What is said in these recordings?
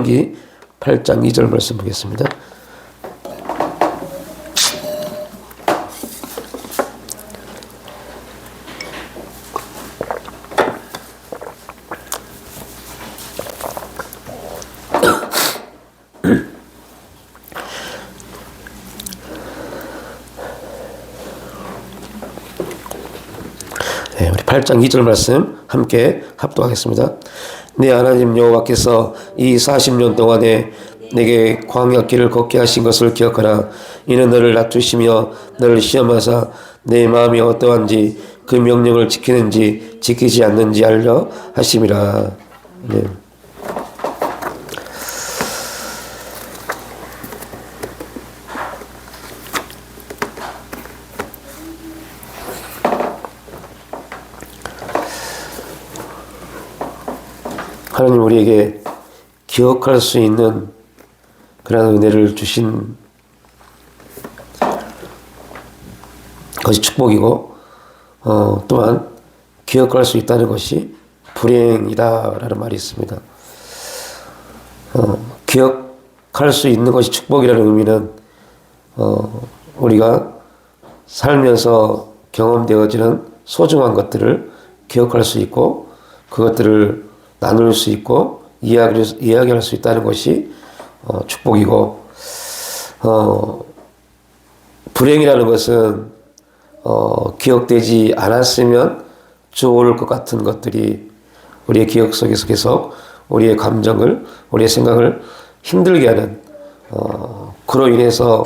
기 8장 2절 말씀 보겠습니다. 네, 우리 8장 2절 말씀 함께 합독하겠습니다. 네, 하나님 여호와께서 이 40년 동안에 내게 광야 길을 걷게 하신 것을 기억하라. 이는 너를 낮추시며 너를 시험하사 내 마음이 어떠한지 그 명령을 지키는지 지키지 않는지 알려 하심이라. 네. 하나님 우리에게 기억할 수 있는 그런 은혜를 주신 것이 축복이고 또한 기억할 수 있다는 것이 불행이다라는 말이 있습니다. 기억할 수 있는 것이 축복이라는 의미는 우리가 살면서 경험되어지는 소중한 것들을 기억할 수 있고 그것들을 나눌 수 있고 이야기할 수 있다는 것이 축복이고 불행이라는 것은 기억되지 않았으면 좋을 것 같은 것들이 우리의 기억 속에서 계속 우리의 감정을 우리의 생각을 힘들게 하는 그로 인해서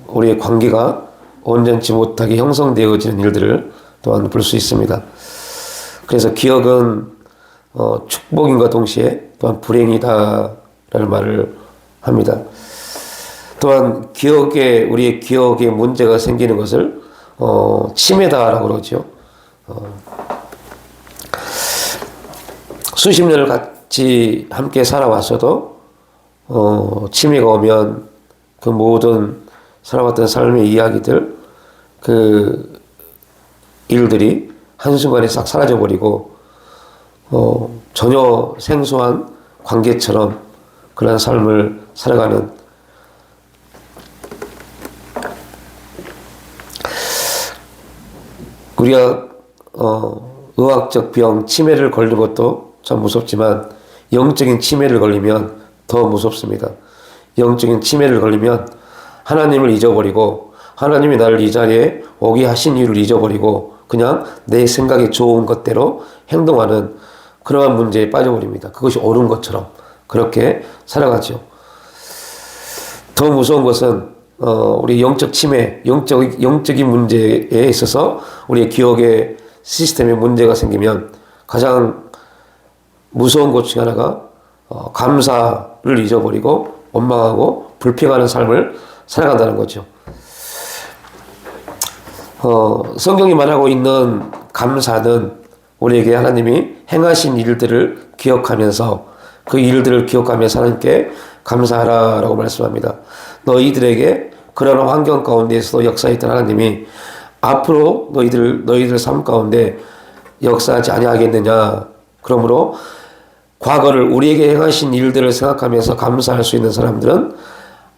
우리의 관계가 온전치 못하게 형성되어지는 일들을 또한 볼 수 있습니다. 그래서 기억은 축복인과 동시에 또한 불행이다라는 말을 합니다. 또한 우리의 기억에 문제가 생기는 것을 치매다라고 그러죠. 수십 년을 같이 함께 살아왔어도 치매가 오면 그 모든 살아왔던 삶의 이야기들, 그 일들이 한순간에 싹 사라져버리고 전혀 생소한 관계처럼 그런 삶을 살아가는 우리가 의학적 병 치매를 걸린 것도 참 무섭지만 영적인 치매를 걸리면 더 무섭습니다. 영적인 치매를 걸리면 하나님을 잊어버리고 하나님이 나를 이 자리에 오게 하신 이유를 잊어버리고 그냥 내 생각에 좋은 것대로 행동하는 그러한 문제에 빠져버립니다. 그것이 옳은 것처럼 그렇게 살아가죠. 더 무서운 것은 우리 영적 치매, 영적인 문제에 있어서 우리의 기억의 시스템에 문제가 생기면 가장 무서운 것 중에 하나가 감사를 잊어버리고 원망하고 불평하는 삶을 살아간다는 거죠. 성경이 말하고 있는 감사는 우리에게 하나님이 행하신 일들을 기억하면서 그 일들을 기억하면서 하나님께 감사하라라고 말씀합니다. 너희들에게 그런 환경 가운데에서도 역사했던 하나님이 앞으로 너희들 삶 가운데 역사하지 아니하겠느냐. 그러므로 과거를 우리에게 행하신 일들을 생각하면서 감사할 수 있는 사람들은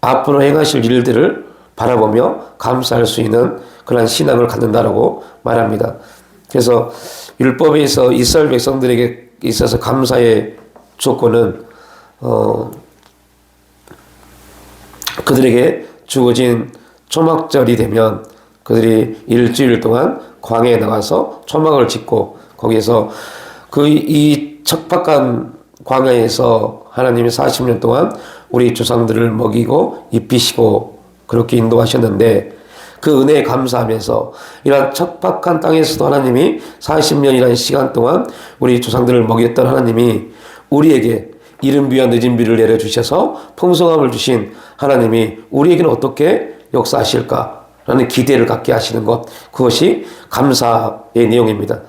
앞으로 행하실 일들을 바라보며 감사할 수 있는 그러한 신앙을 갖는다라고 말합니다. 그래서 율법에서 이스라엘 백성들에게 있어서 감사의 조건은 그들에게 주어진 초막절이 되면 그들이 일주일 동안 광야에 나가서 초막을 짓고 거기에서 이 척박한 광야에서 하나님이 40년 동안 우리 조상들을 먹이고 입히시고 그렇게 인도하셨는데 그 은혜에 감사하면서 이러한 척박한 땅에서도 하나님이 40년이라는 시간 동안 우리 조상들을 먹였던 하나님이 우리에게 이른 비와 늦은 비를 내려주셔서 풍성함을 주신 하나님이 우리에게는 어떻게 역사하실까라는 기대를 갖게 하시는 것, 그것이 감사의 내용입니다.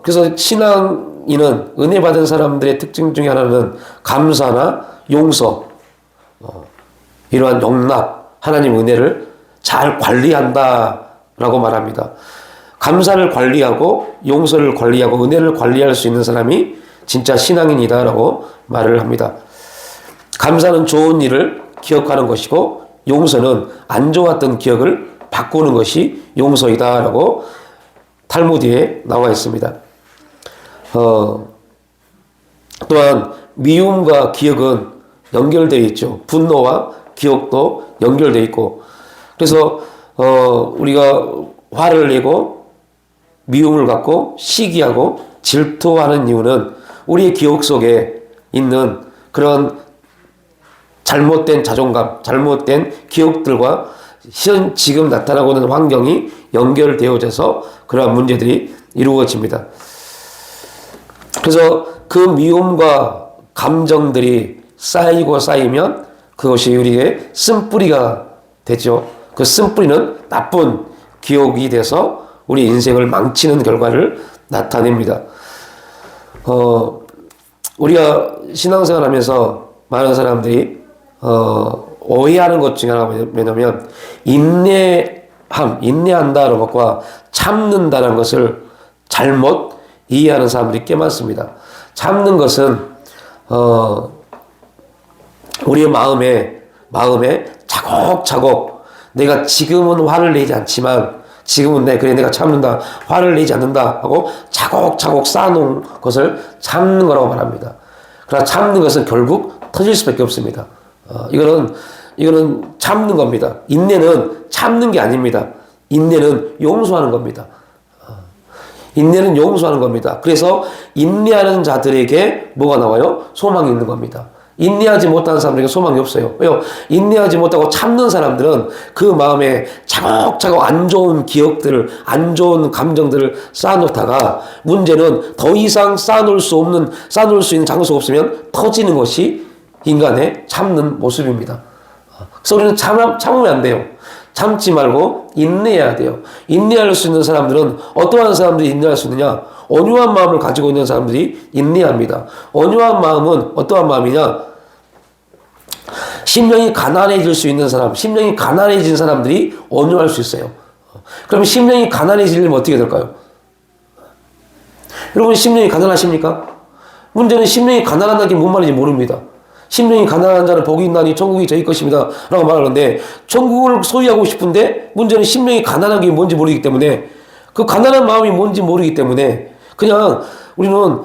그래서 신앙인은 은혜 받은 사람들의 특징 중에 하나는 감사나 용서, 이러한 용납, 하나님 은혜를 잘 관리한다라고 말합니다. 감사를 관리하고 용서를 관리하고 은혜를 관리할 수 있는 사람이 진짜 신앙인이다라고 말을 합니다. 감사는 좋은 일을 기억하는 것이고 용서는 안 좋았던 기억을 바꾸는 것이 용서이다라고 탈무드에 나와 있습니다. 또한 미움과 기억은 연결되어 있죠. 분노와 기억도 연결되어 있고, 그래서 우리가 화를 내고 미움을 갖고 시기하고 질투하는 이유는 우리의 기억 속에 있는 그런 잘못된 자존감, 잘못된 기억들과 지금 나타나고 있는 환경이 연결되어져서 그러한 문제들이 이루어집니다. 그래서 그 미움과 감정들이 쌓이고 쌓이면 그것이 우리의 쓴뿌리가 되죠. 그 쓴뿌리는 나쁜 기억이 돼서 우리 인생을 망치는 결과를 나타냅니다. 우리가 신앙생활 하면서 많은 사람들이 오해하는 것 중에 하나가 뭐냐면 인내한다는 것과 참는다는 것을 잘못 이해하는 사람들이 꽤 많습니다. 참는 것은 우리의 마음에 차곡차곡 내가 지금은 화를 내지 않지만 지금은 내가 참는다, 화를 내지 않는다 하고 차곡차곡 쌓아놓은 것을 참는 거라고 말합니다. 그러나 참는 것은 결국 터질 수밖에 없습니다. 이거는 참는 겁니다. 인내는 참는 게 아닙니다. 인내는 용서하는 겁니다. 인내는 용서하는 겁니다. 그래서 인내하는 자들에게 뭐가 나와요? 소망이 있는 겁니다. 인내하지 못하는 사람들에게 소망이 없어요. 왜요? 인내하지 못하고 참는 사람들은 그 마음에 차곡차곡 안 좋은 기억들을, 안 좋은 감정들을 쌓아놓다가 문제는 더 이상 쌓아놓을 수 있는 장소가 없으면 터지는 것이 인간의 참는 모습입니다. 그래서 우리는 참으면 안 돼요. 참지 말고 인내해야 돼요. 인내할 수 있는 사람들은 어떠한 사람들이 인내할 수 있느냐? 온유한 마음을 가지고 있는 사람들이 인내합니다. 온유한 마음은 어떠한 마음이냐? 심령이 가난해질 수 있는 사람, 심령이 가난해진 사람들이 온유할 수 있어요. 그럼 심령이 가난해지려면 어떻게 될까요? 여러분 심령이 가난하십니까? 문제는 심령이 가난하다는 게 뭔 말인지 모릅니다. 심령이 가난한 자는 복이 있나니 천국이 저희 것입니다 라고 말하는데 천국을 소유하고 싶은데 문제는 심령이 가난한 게 뭔지 모르기 때문에 그 가난한 마음이 뭔지 모르기 때문에 그냥 우리는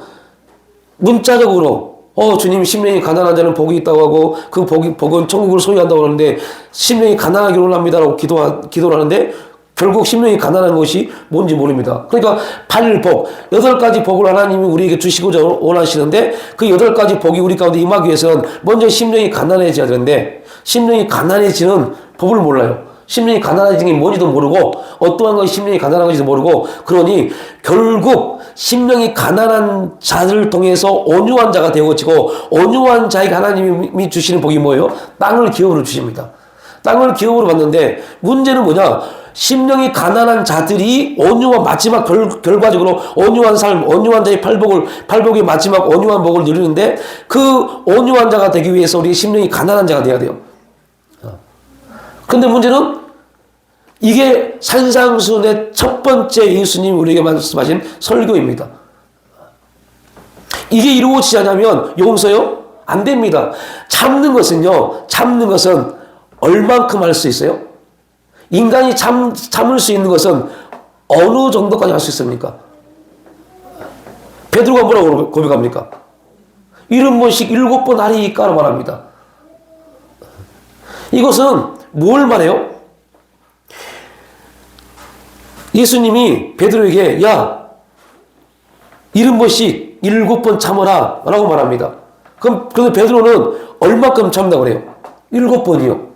문자적으로 주님 심령이 가난한 자는 복이 있다고 하고 그 복은 천국을 소유한다고 하는데 심령이 가난하기를 원합니다라고 기도를 하는데 결국 심령이 가난한 것이 뭔지 모릅니다. 그러니까 8복, 8가지 복을 하나님이 우리에게 주시고자 원하시는데 그 8가지 복이 우리 가운데 임하기 위해서는 먼저 심령이 가난해져야 되는데 심령이 가난해지는 법을 몰라요. 심령이 가난해지는 게 뭔지도 모르고 어떠한 것이 심령이 가난한 건지도 모르고 그러니 결국 심령이 가난한 자를 통해서 온유한 자가 되어지고 온유한 자에게 하나님이 주시는 복이 뭐예요? 땅을 기업으로 주십니다. 땅을 기업으로 받는데 문제는 뭐냐? 심령이 가난한 자들이 온유한 마지막 결과적으로 온유한 삶, 온유한 자의 팔복의 마지막 온유한 복을 누리는데 그 온유한 자가 되기 위해서 우리 심령이 가난한 자가 돼야 돼요. 근데 문제는 이게 산상수훈의 첫 번째 예수님이 우리에게 말씀하신 설교입니다. 이게 이루어지지 않으면 용서요? 안 됩니다. 참는 것은 얼만큼 할 수 있어요? 인간이 참을 수 있는 것은 어느 정도까지 할 수 있습니까? 베드로가 뭐라고 고백합니까? 70번씩 7번 하리이까라고 말합니다. 이것은 뭘 말해요? 예수님이 베드로에게 70번씩 7번 참아라 라고 말합니다. 그런데 베드로는 얼마큼 참는다고 그래요? 7번이요.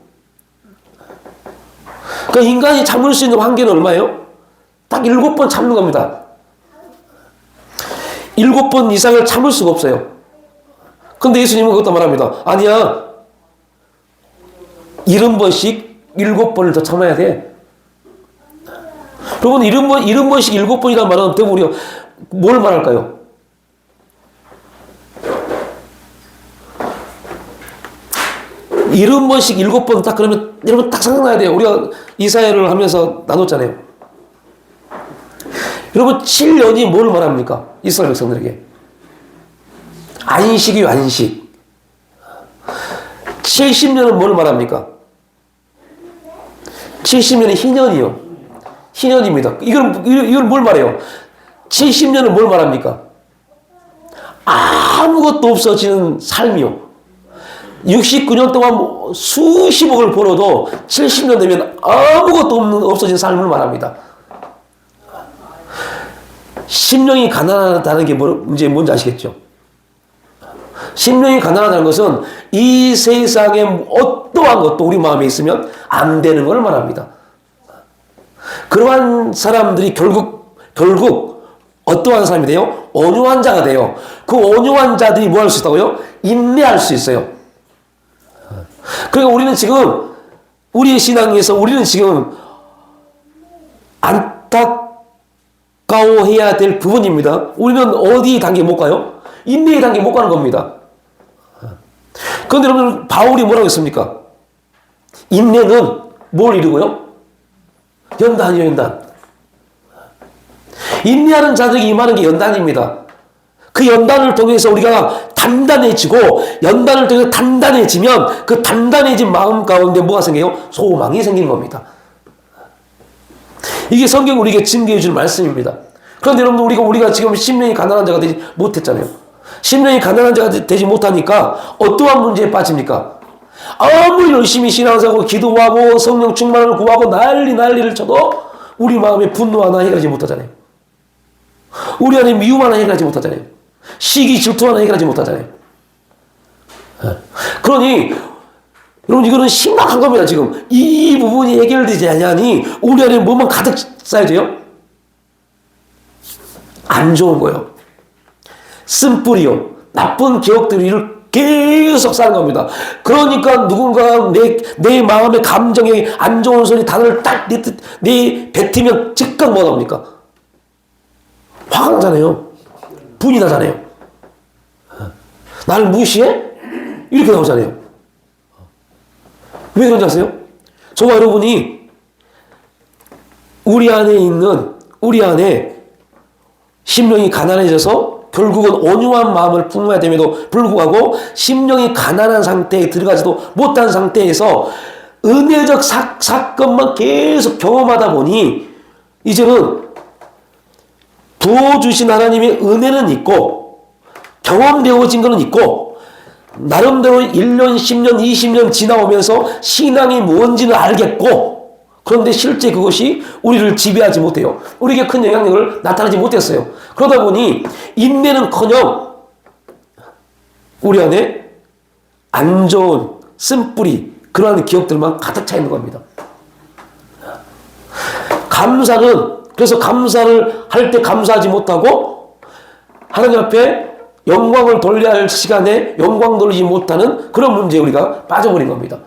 그러니까 인간이 참을 수 있는 한계는 얼마예요? 딱 7번 참는 겁니다. 7번 이상을 참을 수가 없어요. 근데 예수님은 그것도 말합니다. 아니야. 70번씩 7번을 더 참아야 돼. 여러분 70번씩 7번이라는 말은 어떻게 우리가 뭘 말할까요? 일흔 번씩 7번 딱 그러면 여러분 딱 생각나야 돼요. 우리가 이사야를 하면서 나눴잖아요. 여러분 7년이 뭘 말합니까? 이스라엘 백성들에게. 안식이요, 안식. 70년은 뭘 말합니까? 70년은 희년이요. 희년입니다. 이걸 뭘 말해요? 70년은 뭘 말합니까? 아무것도 없어지는 삶이요. 69년 동안 수십억을 벌어도 70년 되면 아무것도 없어진 삶을 말합니다. 심령이 가난하다는 게 이제 뭔지 아시겠죠? 심령이 가난하다는 것은 이 세상에 어떠한 것도 우리 마음에 있으면 안 되는 걸 말합니다. 그러한 사람들이 결국 어떠한 사람이 돼요? 온유한 자가 돼요. 그 온유한 자들이 뭐 할 수 있다고요? 인내할 수 있어요. 그러니까 우리는 지금 우리의 신앙에서 우리는 지금 안타까워해야 될 부분입니다. 우리는 어디 단계 못 가요? 인내의 단계 못 가는 겁니다. 그런데 여러분 바울이 뭐라고 했습니까? 인내는 뭘 이루고요? 연단이요, 연단. 인내하는 자들에게 임하는 게 연단입니다. 그 연단을 통해서 우리가 단단해지고 연단을 통해서 단단해지면 그 단단해진 마음 가운데 뭐가 생겨요? 소망이 생기는 겁니다. 이게 성경이 우리에게 증거해 주는 말씀입니다. 그런데 여러분 우리가 지금 심령이 가난한 자가 되지 못했잖아요. 심령이 가난한 자가 되지 못하니까 어떠한 문제에 빠집니까? 아무리 열심히 신앙생활하고 기도하고 성령 충만을 구하고 난리를 쳐도 우리 마음에 분노 하나 해결하지 못하잖아요. 우리 안에 미움 하나 해결하지 못하잖아요. 시기 질투 하나 해결하지 못하잖아요. 그러니 여러분 이거는 심각한 겁니다. 지금 이 부분이 해결되지 않으니 우리 안에 뭐만 가득 쌓여야 돼요? 안 좋은 거예요. 쓴뿌리요. 나쁜 기억들을 계속 사는 겁니다. 그러니까 누군가 내 마음의 감정에 안 좋은 소리 단어를 딱 뱉으면 즉각 뭐 나옵니까? 화가 나잖아요. 분이 나잖아요. 나를 무시해? 이렇게 나오잖아요. 왜 그런지 아세요? 저와 여러분이 우리 안에 심령이 가난해져서 결국은 온유한 마음을 품어야 됨에도 불구하고 심령이 가난한 상태에 들어가지도 못한 상태에서 은혜적 사건만 계속 경험하다 보니 이제는 부어주신 하나님의 은혜는 있고 경험되어진 것은 있고 나름대로 1년, 10년, 20년 지나오면서 신앙이 뭔지는 알겠고 그런데 실제 그것이 우리를 지배하지 못해요. 우리에게 큰 영향력을 나타내지 못했어요. 그러다 보니 인내는커녕 우리 안에 안 좋은 쓴뿌리 그러한 기억들만 가득 차 있는 겁니다. 그래서 감사를 할 때 감사하지 못하고 하나님 앞에 영광을 돌려야 할 시간에 영광 돌리지 못하는 그런 문제에 우리가 빠져버린 겁니다.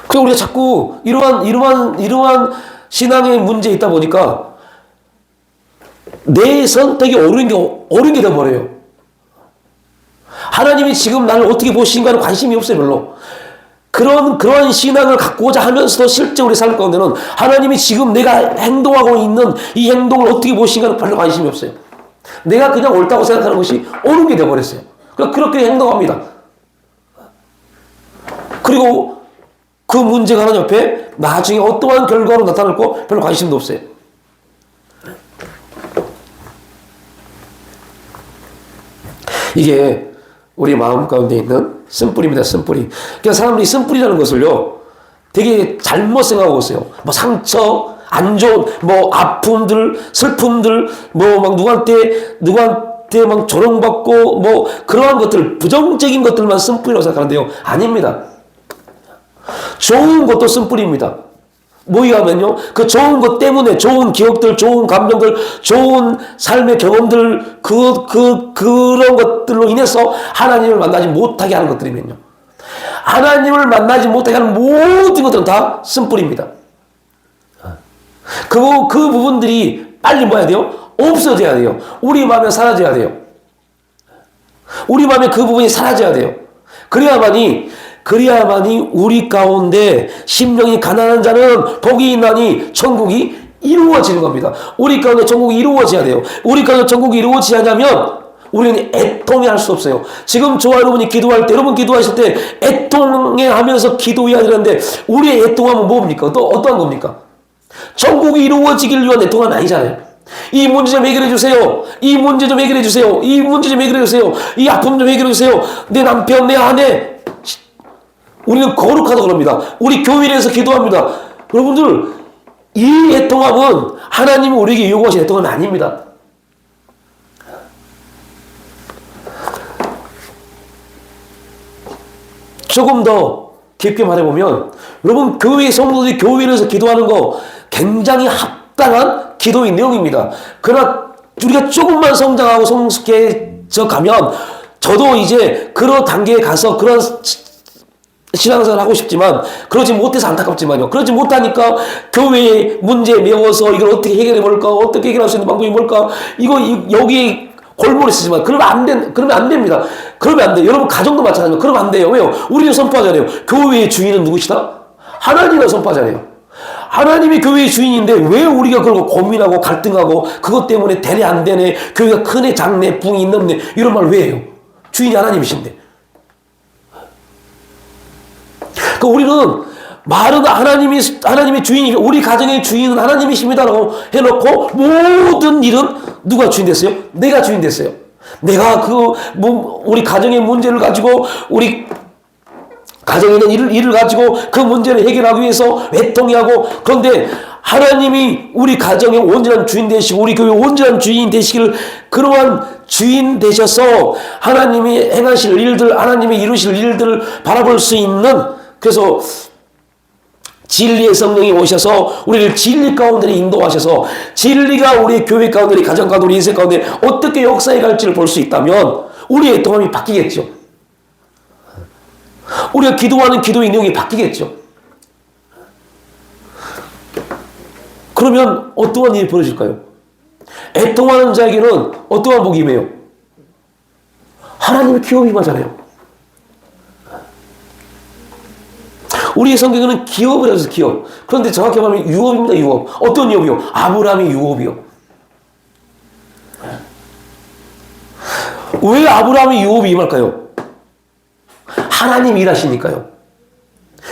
그래서 우리가 자꾸 이러한 신앙의 문제에 있다 보니까 내 선택이 옳은 게 돼버려요. 하나님이 지금 나를 어떻게 보시는가는 관심이 없어요, 별로. 그러한 신앙을 갖고자 하면서도 실제 우리 삶 가운데는 하나님이 지금 내가 행동하고 있는 이 행동을 어떻게 보시는가는 별로 관심이 없어요. 내가 그냥 옳다고 생각하는 것이 옳은 게 돼버렸어요. 그렇게 행동합니다. 그리고 그 문제가 하나님 앞에 나중에 어떠한 결과로 나타날고 별로 관심도 없어요. 이게 우리 마음 가운데 있는 쓴뿌리입니다. 쓴뿌리. 그러니까 사람들이 쓴뿌리라는 것을요 되게 잘못 생각하고 있어요. 뭐 상처, 안 좋은 뭐 아픔들, 슬픔들, 뭐 막 누구한테 막 조롱받고 뭐 그러한 것들, 부정적인 것들만 쓴뿌리라고 생각하는데요. 아닙니다. 좋은 것도 쓴뿌리입니다. 뭐냐면요, 그 좋은 것 때문에 좋은 기억들, 좋은 감정들, 좋은 삶의 경험들, 그런 것들로 인해서 하나님을 만나지 못하게 하는 것들이면요. 하나님을 만나지 못하게 하는 모든 것들은 다 쓴뿌리입니다. 그 부분들이 빨리 뭐 해야 돼요? 없어져야 돼요. 우리 마음에 사라져야 돼요. 우리 마음에 그 부분이 사라져야 돼요. 그래야만이 우리 가운데 심령이 가난한 자는 복이 있나니 천국이 이루어지는 겁니다. 우리 가운데 전국이 이루어져야 돼요. 우리 가운데 전국이 이루어지지 않으면 우리는 애통해 할 수 없어요. 지금 저와 여러분이 기도할 때, 여러분 기도하실 때 애통해 하면서 기도해야 되는데 우리의 애통함은 뭡니까? 또 어떠한 겁니까? 전국이 이루어지길 위한 애통함은 아니잖아요. 이 문제 좀 해결해 주세요. 이 문제 좀 해결해 주세요. 이 문제 좀 해결해 주세요. 이 아픔 좀 해결해 주세요. 내 남편, 내 아내. 우리는 거룩하다 그럽니다. 우리 교회에서 기도합니다. 여러분들, 이 애통함은 하나님이 우리에게 요구하신 애통함이 아닙니다. 조금 더 깊게 말해보면, 여러분, 교회 성도들이 교회에서 기도하는 거 굉장히 합당한 기도의 내용입니다. 그러나 우리가 조금만 성장하고 성숙해져 가면, 저도 이제 그런 단계에 가서 그런 신앙생활을 하고 싶지만 그러지 못해서 안타깝지만요. 그러지 못하니까 교회의 문제에 매워서 이걸 어떻게 해결해 볼까? 어떻게 해결할 수 있는 방법이 뭘까? 여기 골몰이 쓰지만 그러면 안 됩니다. 그러면 안 돼요. 여러분 가정도 마찬가지입니다. 그러면 안 돼요. 왜요? 우리는 선포하잖아요. 교회의 주인은 누구시다? 하나님을 선포하잖아요. 하나님이 교회의 주인인데 왜 우리가 그러고 고민하고 갈등하고 그것 때문에 되네 안 되네 교회가 크네 작네 붕이 넘네 이런 말 왜 해요? 주인이 하나님이신데. 그러니까 우리는 말은 하나님의 주인이 우리 가정의 주인은 하나님이십니다라고 해놓고 모든 일은 누가 주인 됐어요? 내가 주인 됐어요. 내가 우리 가정의 문제를 가지고 우리 가정에 있는 일을 가지고 그 문제를 해결하기 위해서 애통해하고 그런데 하나님이 우리 가정의 온전한 주인 되시고 우리 교회 온전한 주인 되시기를 그러한 주인 되셔서 하나님이 행하실 일들 하나님이 이루실 일들을 바라볼 수 있는 그래서 진리의 성령이 오셔서 우리를 진리 가운데 인도하셔서 진리가 우리 교회 가운데 우리 가정 가운데 우리 인생 가운데 어떻게 역사해 갈지를 볼 수 있다면 우리의 애통함이 바뀌겠죠. 우리가 기도하는 기도의 내용이 바뀌겠죠. 그러면 어떠한 일이 벌어질까요? 애통하는 자에게는 어떠한 복이 임해요? 하나님의 기업이 임하잖아요. 우리의 성경에는 기업이라고 해서 기업. 그런데 정확히 말하면 유업입니다. 유업. 어떤 유업이요? 아브라함의 유업이요. 왜 아브라함의 유업이 임할까요? 하나님이 일하시니까요.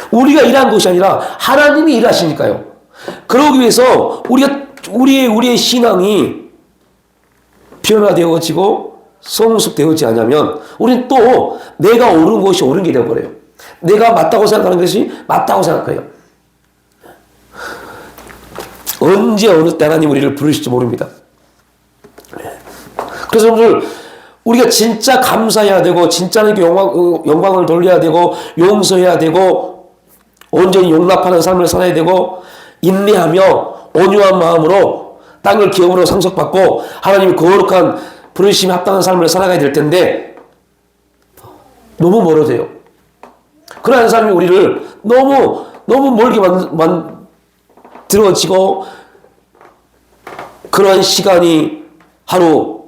우리가 일한 것이 아니라 하나님이 일하시니까요. 그러기 위해서 우리의 신앙이 변화되어지고 성숙되어지지 않으면 우리는 또 내가 옳은 것이 옳은 게 되어버려요. 내가 맞다고 생각하는 것이 맞다고 생각해요. 언제 어느 때 하나님 우리를 부르실지 모릅니다. 그래서 여러분들 우리가 진짜 감사해야 되고 진짜 하나님께 영광을 돌려야 되고 용서해야 되고 온전히 용납하는 삶을 살아야 되고 인내하며 온유한 마음으로 땅을 기업으로 상속받고 하나님의 거룩한 부르심에 합당한 삶을 살아가야 될 텐데 너무 멀어져요. 그러한 삶이 우리를 너무 멀게 만들어지고 그러한 시간이 하루,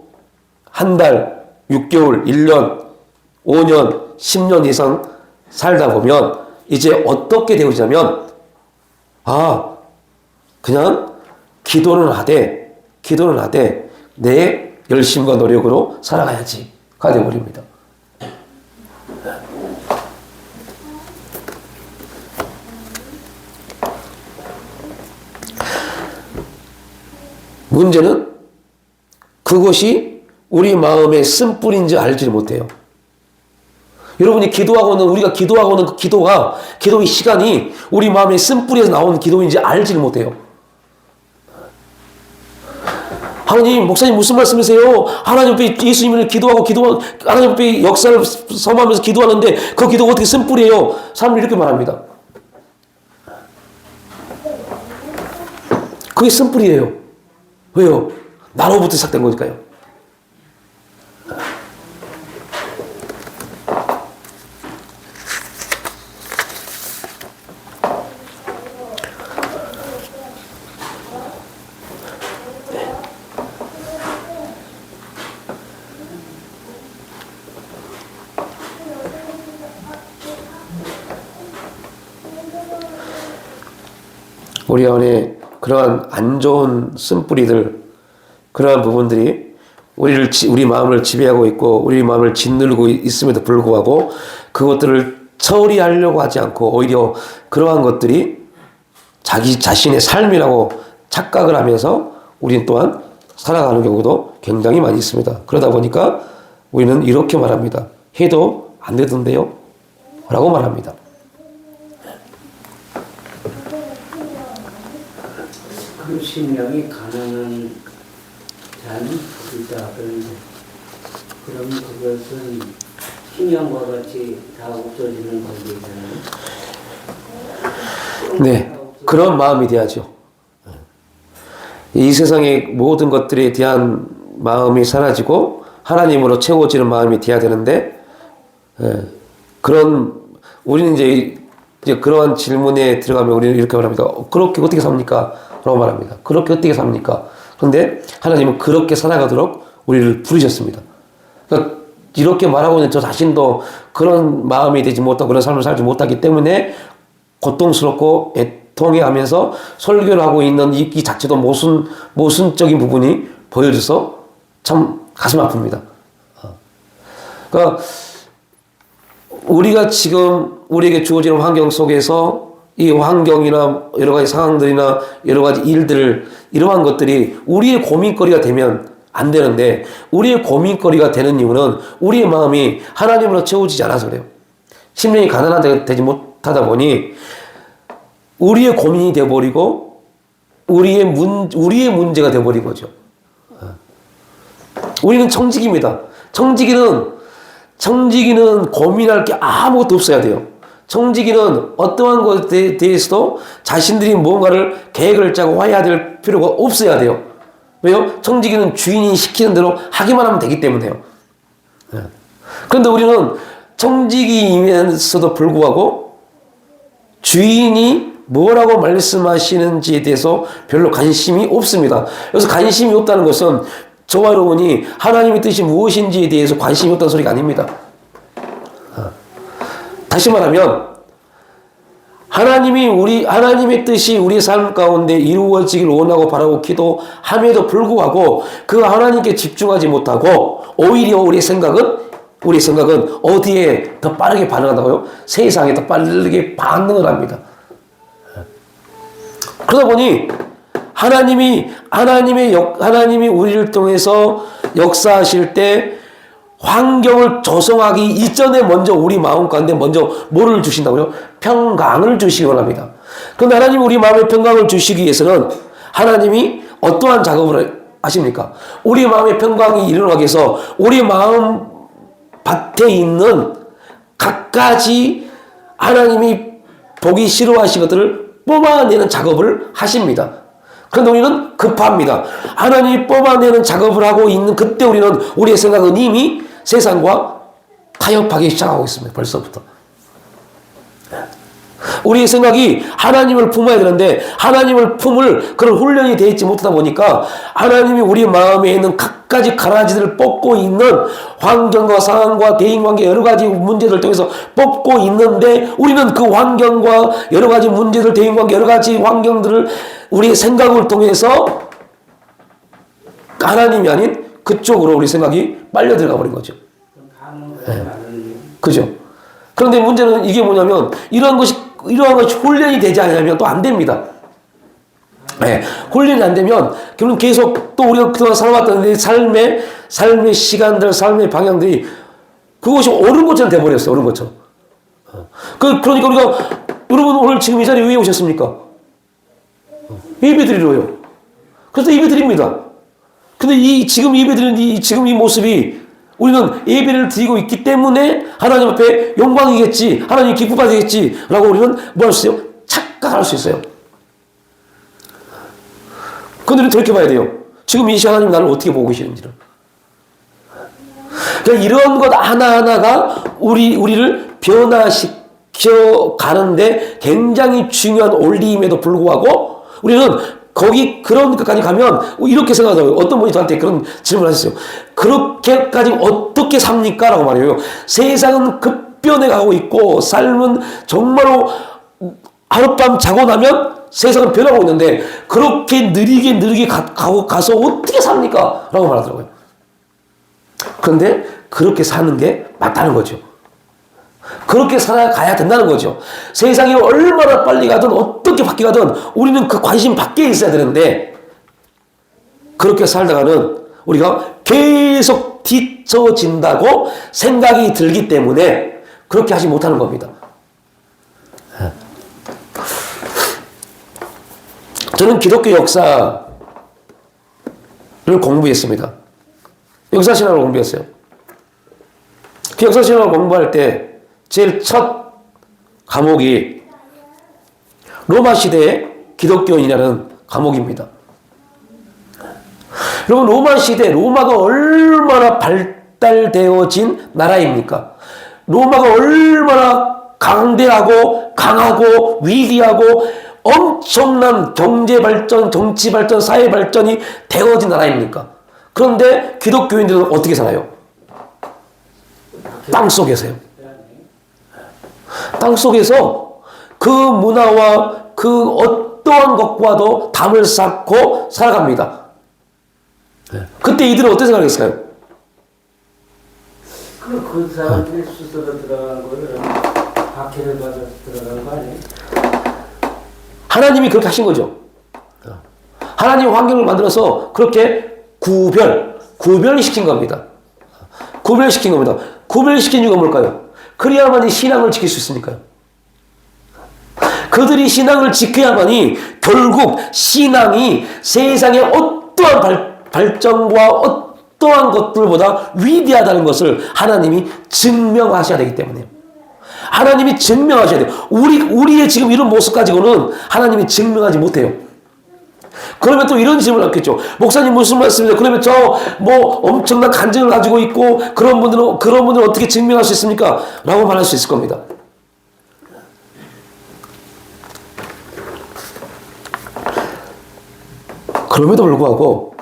한 달, 6개월, 1년, 5년, 10년 이상 살다 보면 이제 어떻게 되어지냐면 그냥 기도는 하되 내 열심과 노력으로 살아가야지가 되어버립니다. 문제는 그것이 우리 마음의 쓴뿌리인지 알지 못해요. 여러분이 우리가 기도하고는 그 기도의 시간이 우리 마음의 쓴뿌리에서 나온 기도인지 알지를 못해요. 하나님, 목사님 무슨 말씀이세요? 하나님 앞에 예수님을 하나님 앞에 역사를 섬하면서 기도하는데 그 기도가 어떻게 쓴뿌리예요? 사람들이 이렇게 말합니다. 그게 쓴뿌리예요. 왜요? 나로부터 시작된 거니까요. 우리 안에 그러한 안 좋은 쓴뿌리들, 그러한 부분들이 우리 마음을 지배하고 있고 우리 마음을 짓누르고 있음에도 불구하고 그것들을 처리하려고 하지 않고 오히려 그러한 것들이 자기 자신의 삶이라고 착각을 하면서 우리는 또한 살아가는 경우도 굉장히 많이 있습니다. 그러다 보니까 우리는 이렇게 말합니다. 해도 안 되던데요? 라고 말합니다. 그 심령이 가난한 자는 있다. 그럼 그것은 희명과 같이 다 없어지는 거잖아요. 네, 그런 마음이 돼야죠. 이 세상의 모든 것들에 대한 마음이 사라지고 하나님으로 채워지는 마음이 돼야 되는데, 우리는 이제 그러한 질문에 들어가면 우리는 이렇게 말합니다. 그렇게 어떻게 삽니까? 라고 말합니다. 그렇게 어떻게 삽니까? 그런데 하나님은 그렇게 살아가도록 우리를 부르셨습니다. 그러니까 이렇게 말하고 있는 저 자신도 그런 마음이 되지 못하고 그런 삶을 살지 못하기 때문에 고통스럽고 애통해하면서 설교를 하고 있는 이 자체도 모순적인 부분이 보여져서 참 가슴 아픕니다. 그러니까 우리가 지금 우리에게 주어지는 환경 속에서 이 환경이나 여러 가지 상황들이나 여러 가지 일들, 이러한 것들이 우리의 고민거리가 되면 안 되는데, 우리의 고민거리가 되는 이유는 우리의 마음이 하나님으로 채워지지 않아서 그래요. 심령이 가난하지 못하다 보니 우리의 고민이 되어버리고 우리의 문제가 되어버린 거죠. 우리는 청지기입니다. 청지기는 고민할 게 아무것도 없어야 돼요. 청지기는 어떠한 것에 대해서도 자신들이 뭔가를 계획을 짜고 해야 될 필요가 없어야 돼요. 왜요? 청지기는 주인이 시키는 대로 하기만 하면 되기 때문에요. 그런데 우리는 청지기이면서도 불구하고 주인이 뭐라고 말씀하시는지에 대해서 별로 관심이 없습니다. 그래서 관심이 없다는 것은 저와 여러분이 하나님의 뜻이 무엇인지에 대해서 관심이 없다는 소리가 아닙니다. 다시 말하면 하나님의 뜻이 우리 삶 가운데 이루어지길 원하고 바라고 기도함에도 불구하고 그 하나님께 집중하지 못하고 오히려 우리 생각은 어디에 더 빠르게 반응한다고요? 세상에 더 빠르게 반응을 합니다. 그러다 보니 하나님이 우리를 통해서 역사하실 때 환경을 조성하기 이전에 먼저 우리 마음 가운데 먼저 뭐를 주신다고요? 평강을 주시기 원합니다. 그런데 하나님이 우리 마음에 평강을 주시기 위해서는 하나님이 어떠한 작업을 하십니까? 우리 마음의 평강이 일어나기 위해서 우리 마음 밭에 있는 갖가지 하나님이 보기 싫어하신 것들을 뽑아내는 작업을 하십니다. 그런데 우리는 급합니다. 하나님이 뽑아내는 작업을 하고 있는 그때 우리의 생각은 이미 세상과 타협하기 시작하고 있습니다. 벌써부터. 우리의 생각이 하나님을 품어야 되는데 하나님을 품을 그런 훈련이 되어 있지 못하다 보니까 하나님이 우리 마음에 있는 갖가지 가라지들을 뽑고 있는 환경과 상황과 대인관계 여러 가지 문제들을 통해서 뽑고 있는데 우리는 그 환경과 여러 가지 문제들, 대인관계 여러 가지 환경들을 우리의 생각을 통해서 하나님이 아닌 그쪽으로 우리 생각이 빨려 들어가 버린 거죠. 네. 그죠? 그런데 문제는 이게 뭐냐면 이러한 것이 훈련이 되지 않으면 또 안 됩니다. 네. 훈련이 안 되면 결국 계속 또 우리가 그동안 살아왔던 삶의 시간들, 삶의 방향들이 그것이 옳은 것처럼 돼버렸어요. 옳은 것처럼. 그러니까 우리가 여러분 오늘 지금 이 자리에 왜 오셨습니까? 예배 드리러요. 그래서 예배 드립니다. 근데 지금 예배 드리는 지금 이 모습이 우리는 예배를 드리고 있기 때문에 하나님 앞에 영광이겠지, 하나님 기쁨 받으겠지 라고 우리는 뭐 할 수 있어요? 착각할 수 있어요. 그런데 우리는 돌이켜봐야 돼요. 지금 이 시간 하나님 나를 어떻게 보고 계시는지를. 그러니까 이런 것 하나하나가 우리를 변화시켜 가는데 굉장히 중요한 원리임에도 불구하고 우리는 그런 것까지 가면 이렇게 생각하더라고요. 어떤 분이 저한테 그런 질문을 하셨어요. 그렇게까지 어떻게 삽니까? 라고 말해요. 세상은 급변해 가고 있고 삶은 정말로 하룻밤 자고 나면 세상은 변하고 있는데 그렇게 느리게 가서 어떻게 삽니까? 라고 말하더라고요. 그런데 그렇게 사는 게 맞다는 거죠. 그렇게 살아가야 된다는 거죠. 세상이 얼마나 빨리 가든 어떻게 바뀌가든 우리는 그 관심 밖에 있어야 되는데 그렇게 살다가는 우리가 계속 뒤처진다고 생각이 들기 때문에 그렇게 하지 못하는 겁니다. 저는 기독교 역사를 공부했습니다. 역사신학을 공부했어요. 그 역사신학을 공부할 때 제일 첫 과목이 로마 시대의 기독교인이라는 과목입니다. 여러분, 로마 시대, 로마가 얼마나 발달되어진 나라입니까? 로마가 얼마나 강대하고 강하고 위대하고 엄청난 경제 발전, 정치 발전, 사회 발전이 되어진 나라입니까? 그런데 기독교인들은 어떻게 살아요? 땅 속에서요. 땅 속에서 그 문화와 그 어떠한 것과도 담을 쌓고 살아갑니다. 그때 이들은 어떻게 생각했을까요? 그 사람들이 스스로 들어간 거를 박해를 받아서 들어간 거 아니에요? 하나님이 그렇게 하신 거죠. 하나님 환경을 만들어서 그렇게 구별시킨 겁니다. 구별시킨 겁니다. 구별시킨 이유가 뭘까요? 그래야만이 신앙을 지킬 수 있으니까요. 그들이 신앙을 지켜야만이 결국 신앙이 세상의 어떠한 발전과 어떠한 것들보다 위대하다는 것을 하나님이 증명하셔야 되기 때문에요. 하나님이 증명하셔야 돼요. 우리의 지금 이런 모습 가지고는 하나님이 증명하지 못해요. 그러면 또 이런 질문을 하겠죠. 목사님 무슨 말씀이세요? 그러면 저 뭐 엄청난 간증을 가지고 있고 그런 분들은 어떻게 증명할 수 있습니까? 라고 말할 수 있을 겁니다. 그럼에도 불구하고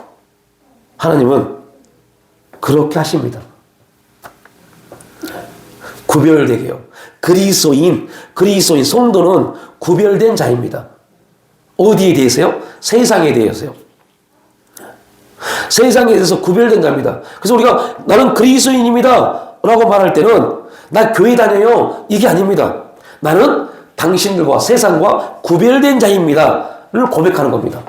하나님은 그렇게 하십니다. 구별되게요. 그리스도인 성도는 구별된 자입니다. 어디에 대해서요? 세상에 대해서요. 세상에 대해서 구별된 자입니다. 그래서 우리가 나는 그리스도인입니다 라고 말할 때는 나 교회 다녀요 이게 아닙니다. 나는 당신들과 세상과 구별된 자입니다를 고백하는 겁니다.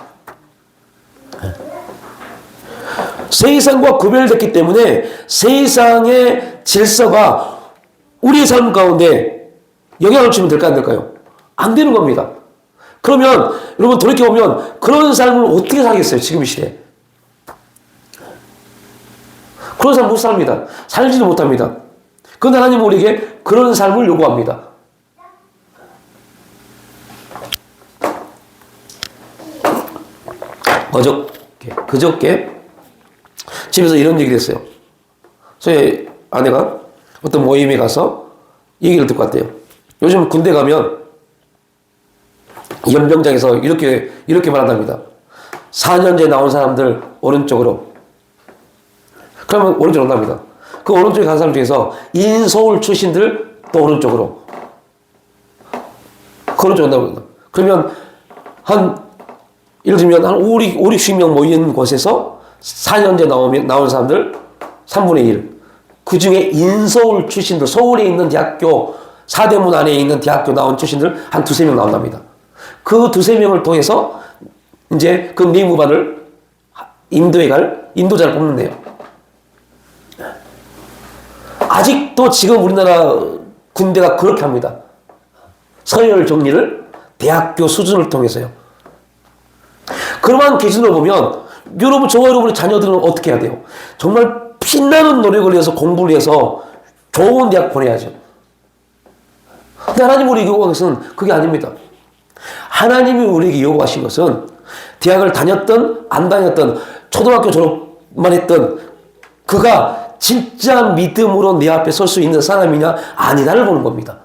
세상과 구별됐기 때문에 세상의 질서가 우리의 삶 가운데 영향을 주면 될까 안 될까요? 안 되는 겁니다. 그러면 여러분 돌이켜보면 그런 삶을 어떻게 살겠어요? 지금 이 시대에. 그런 삶 못 삽니다. 살지도 못합니다. 그런데 하나님은 우리에게 그런 삶을 요구합니다. 그저께 집에서 이런 얘기를 했어요. 저희 아내가 어떤 모임에 가서 얘기를 듣고 왔대요. 요즘 군대 가면 연병장에서 이렇게 말한답니다. 4년제 나온 사람들 오른쪽으로. 그러면 오른쪽으로 온답니다. 그 오른쪽에 간 사람 중에서 인서울 출신들 또 오른쪽으로. 그 오른쪽으로 온답니다. 그러면 예를 들면 한 5, 60명 모인 곳에서 4년제 나온 사람들 3분의 1. 그 중에 인서울 출신들, 서울에 있는 대학교, 사대문 안에 있는 대학교 나온 출신들 한 2-3명 나온답니다. 그 2-3명을 통해서 이제 그 내무반을 인도에 갈 인도자를 뽑는데요. 아직도 지금 우리나라 군대가 그렇게 합니다. 서열 정리를 대학교 수준을 통해서요. 그러한 기준으로 보면 저와 여러분의 자녀들은 어떻게 해야 돼요? 정말 빛나는 노력을 해서 공부를 해서 좋은 대학 보내야죠. 근데 하나님이 우리에게 요구하는 것은 그게 아닙니다. 하나님이 우리에게 요구하신 것은 대학을 다녔든 안 다녔든 초등학교 졸업만 했든 그가 진짜 믿음으로 내 앞에 설 수 있는 사람이냐 아니냐를 보는 겁니다.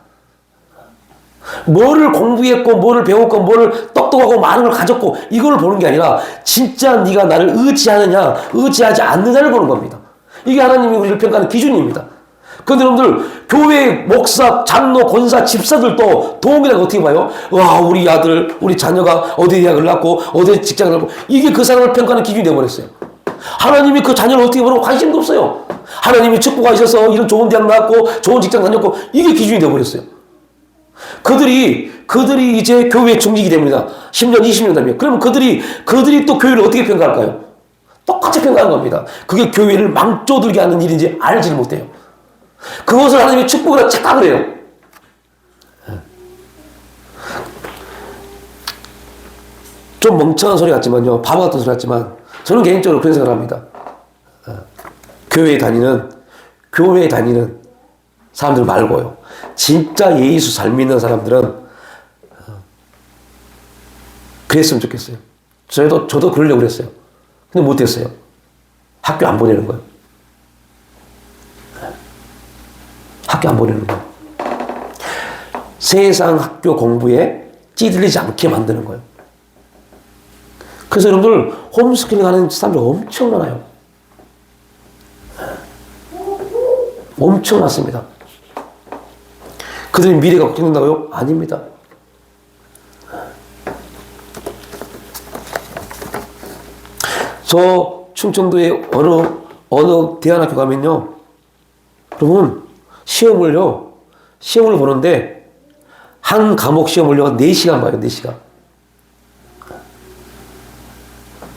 뭐를 공부했고 뭐를 배웠고 뭐를 똑똑하고 많은 걸 가졌고 이걸 보는 게 아니라 진짜 네가 나를 의지하느냐 의지하지 않느냐를 보는 겁니다. 이게 하나님이 우리를 평가하는 기준입니다. 그런데 여러분들 교회 목사, 장로, 권사, 집사들도 동일하게 어떻게 봐요? 와, 우리 아들, 우리 자녀가 어디 대학을 나왔고 어디 직장을 나왔고 이게 그 사람을 평가하는 기준이 되어버렸어요. 하나님이 그 자녀를 어떻게 보면 관심도 없어요. 하나님이 축복가 있어서 이런 좋은 대학 나왔고 좋은 직장 다녔고 이게 기준이 되어버렸어요. 그들이 이제 교회에 중직이 됩니다. 10년, 20년 되면. 그러면 그들이 또 교회를 어떻게 평가할까요? 똑같이 평가하는 겁니다. 그게 교회를 망조들게 하는 일인지 알지를 못해요. 그것을 하나님의 축복이라 착각을 해요. 좀 멍청한 소리 같지만요. 바보 같은 소리 같지만 저는 개인적으로 그런 생각을 합니다. 교회에 다니는 사람들 말고요. 진짜 예수 잘 믿는 사람들은 그랬으면 좋겠어요. 저도 그러려고 그랬어요. 근데 못했어요. 학교 안 보내는 거예요. 학교 안 보내는 거예요. 세상 학교 공부에 찌들리지 않게 만드는 거예요. 그래서 여러분들 홈스쿨링 하는 사람들 엄청 많아요. 엄청 많습니다. 그들의 미래가 걱정된다고요? 아닙니다. 저 충청도의 어느 대안학교 가면요. 여러분, 시험을 보는데 한 과목 시험을요 4시간 봐요. 4시간.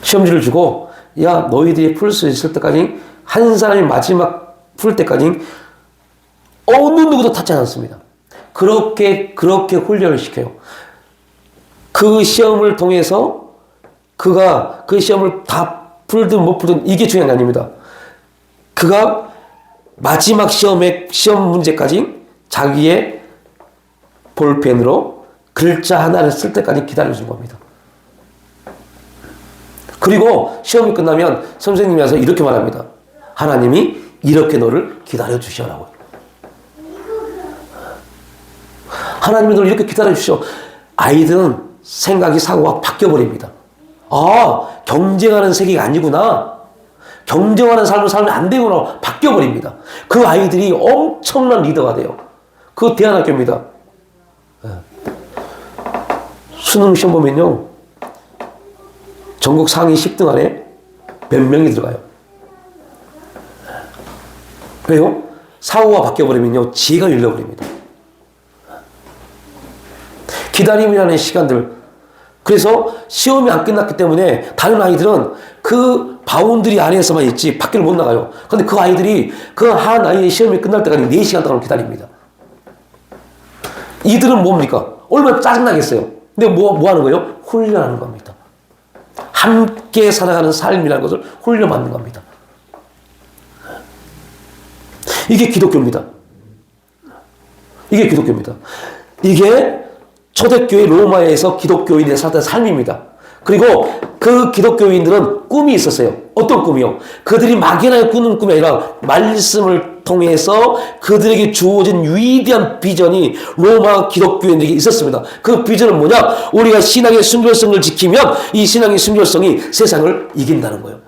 시험지를 주고 야 너희들이 풀 수 있을 때까지 한 사람이 마지막 풀 때까지 어느 누구도 탓하지 않습니다. 그렇게 훈련을 시켜요. 그 시험을 통해서 그가 그 시험을 다 풀든 못 풀든 이게 중요한 게 아닙니다. 그가 마지막 시험 문제까지 자기의 볼펜으로 글자 하나를 쓸 때까지 기다려준 겁니다. 그리고 시험이 끝나면 선생님이 와서 이렇게 말합니다. 하나님이 이렇게 너를 기다려 주시오라고요. 하나님이 너를 이렇게 기다려 주시오. 아이들은 생각이 사고가 바뀌어버립니다. 아, 경쟁하는 세계가 아니구나. 경쟁하는 삶을 살면 안 되구나. 바뀌어버립니다. 그 아이들이 엄청난 리더가 돼요. 그 대안학교입니다. 수능 시험 보면요. 전국 상위 10등 안에 몇 명이 들어가요. 왜요? 사고가 바뀌어버리면요. 지혜가 열려버립니다. 기다림이라는 시간들. 그래서 시험이 안 끝났기 때문에 다른 아이들은 그 바운드리 안에서만 있지 밖을 못 나가요. 그런데 그 아이들이 그 한 아이의 시험이 끝날 때까지 4시간 동안 기다립니다. 이들은 뭡니까? 얼마나 짜증나겠어요. 근데 뭐 하는 거예요? 훈련하는 겁니다. 함께 살아가는 삶이라는 것을 훈련받는 겁니다. 이게 기독교입니다. 이게 기독교입니다. 이게 초대교회 로마에서 기독교인의 살던 삶입니다. 그리고 그 기독교인들은 꿈이 있었어요. 어떤 꿈이요? 그들이 막연하게 꾸는 꿈이 아니라 말씀을 통해서 그들에게 주어진 위대한 비전이 로마 기독교인들에게 있었습니다. 그 비전은 뭐냐? 우리가 신앙의 순결성을 지키면 이 신앙의 순결성이 세상을 이긴다는 거예요.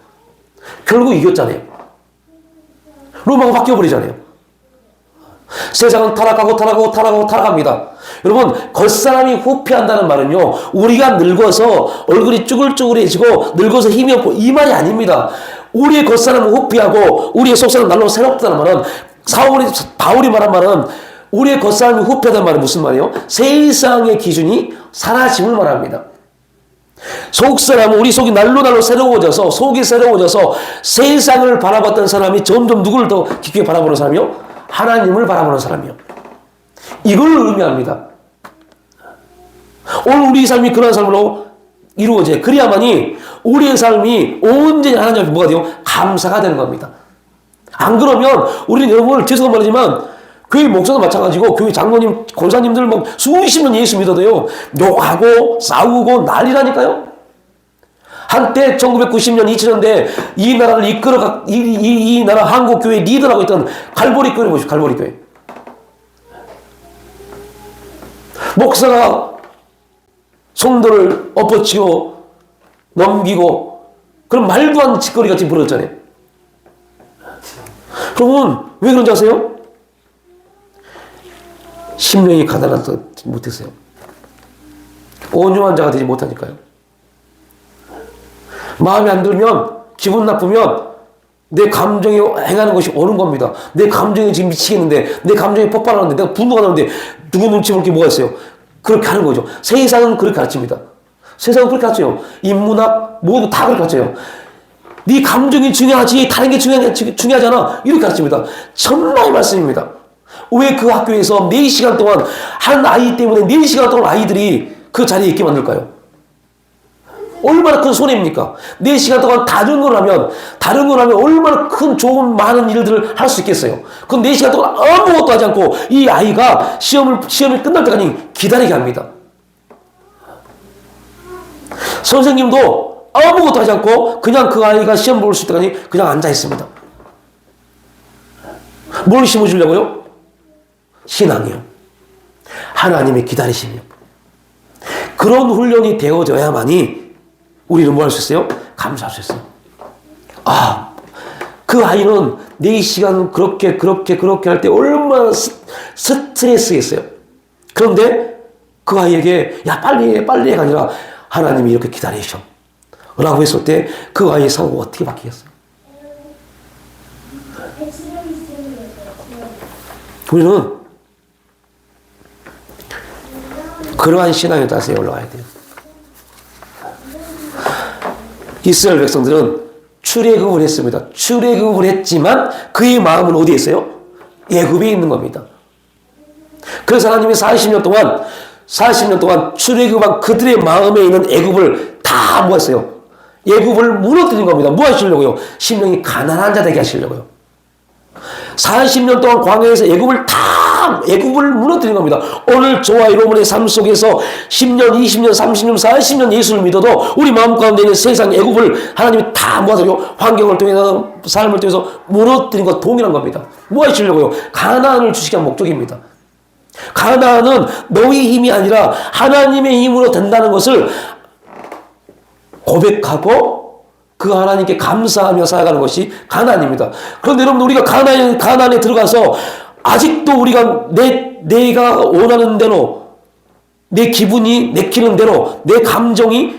결국 이겼잖아요. 로마가 바뀌어버리잖아요. 세상은 타락합니다. 여러분, 겉사람이 후패한다는 말은요, 우리가 늙어서 얼굴이 쭈글쭈글해지고 늙어서 힘이 없고 이 말이 아닙니다. 우리의 겉사람은 후패하고 우리의 속사람은 날로 새롭다는 말은 바울이 말한 말은 우리의 겉사람이 후패하다는 말은 무슨 말이에요? 세상의 기준이 사라짐을 말합니다. 속사람은 우리 속이 날로 새로워져서 속이 새로워져서 세상을 바라봤던 사람이 점점 누구를 더 깊게 바라보는 사람이요? 하나님을 바라보는 사람이요. 이걸 의미합니다. 오늘 우리 삶이 그런 삶으로 이루어져요. 그래야만이 우리의 삶이 온전히 하나님 앞에 뭐가 돼요? 감사가 되는 겁니다. 안 그러면 우리는 여러분을 죄송한 말이지만 교회 목사도 마찬가지고 교회 장로님, 권사님들 뭐 수십 년 예수 믿어도요. 욕하고 싸우고 난리라니까요. 한때 1990년, 2000년대 이 나라를 이 나라 한국교회 리더라고 했던 갈보리 교회 보십시오. 갈보리 교회. 목사가 성도를 엎어치고 넘기고 그런 말도 안 짓거리 같이 벌어졌잖아요. 여러분 왜 그런지 아세요? 심령이 가난하지 못했어요. 온유한 자가 되지 못하니까요. 마음에 안 들면, 기분 나쁘면 내 감정이 행하는 것이 오는 겁니다. 내 감정이 지금 미치겠는데, 내 감정이 폭발하는데, 내가 분노가 나는데 누구 눈치 볼 게 뭐가 있어요? 그렇게 하는 거죠. 세상은 그렇게 가르칩니다. 세상은 그렇게 가르쳐요. 인문학 모두 다 그렇게 가르쳐요. 네 감정이 중요하지 다른 게 중요하잖아. 이렇게 가르칩니다. 천만의 말씀입니다. 왜 그 학교에서 4시간 동안 한 아이 때문에 4시간 동안 아이들이 그 자리에 있게 만들까요? 얼마나 큰 손해입니까? 4시간 동안 다른 걸 하면 얼마나 큰 좋은 많은 일들을 할 수 있겠어요. 그 4시간 동안 아무것도 하지 않고 이 아이가 시험이 끝날 때까지 기다리게 합니다. 선생님도 아무것도 하지 않고 그냥 그 아이가 시험 볼 수 있다니 그냥 앉아 있습니다. 뭘 심어주려고요? 신앙이요. 하나님의 기다리심이요. 그런 훈련이 되어져야만이 우리는 뭐 할 수 있어요? 감사할 수 있어요. 아, 그 아이는 4시간 그렇게 할 때 얼마나 스트레스겠어요. 그런데 그 아이에게 야 빨리 해가 아니라 하나님이 이렇게 기다리셔 라고 했을 때 그 아이의 사고가 어떻게 바뀌겠어요? 우리는 그러한 신앙의 자세에 올라가야 돼요. 이스라엘 백성들은 출애굽을 했습니다. 출애굽을 했지만 그의 마음은 어디에 있어요? 애굽에 있는 겁니다. 그래서 하나님이 40년 동안 출애굽한 그들의 마음에 있는 애굽을 다 모았어요. 애굽을 무너뜨린 겁니다. 뭐 하시려고요? 심령이 가난한 자 되게 하시려고요. 40년 동안 광야에서 애굽을 무너뜨린 겁니다. 오늘 저와 여러분의 삶 속에서 10년, 20년, 30년, 40년 예수를 믿어도 우리 마음 가운데 있는 세상 애굽을 하나님이 다 모아서 환경을 통해서 삶을 통해서 무너뜨린 것 동일한 겁니다. 뭐 하시려고요? 가나안을 주시기 위한 목적입니다. 가나안은 너희 힘이 아니라 하나님의 힘으로 된다는 것을 고백하고 그 하나님께 감사하며 살아가는 것이 가나안입니다. 그런데 여러분 우리가 가나안에 들어가서 아직도 우리가 내가 원하는 대로 내 기분이 내키는 대로 내 감정이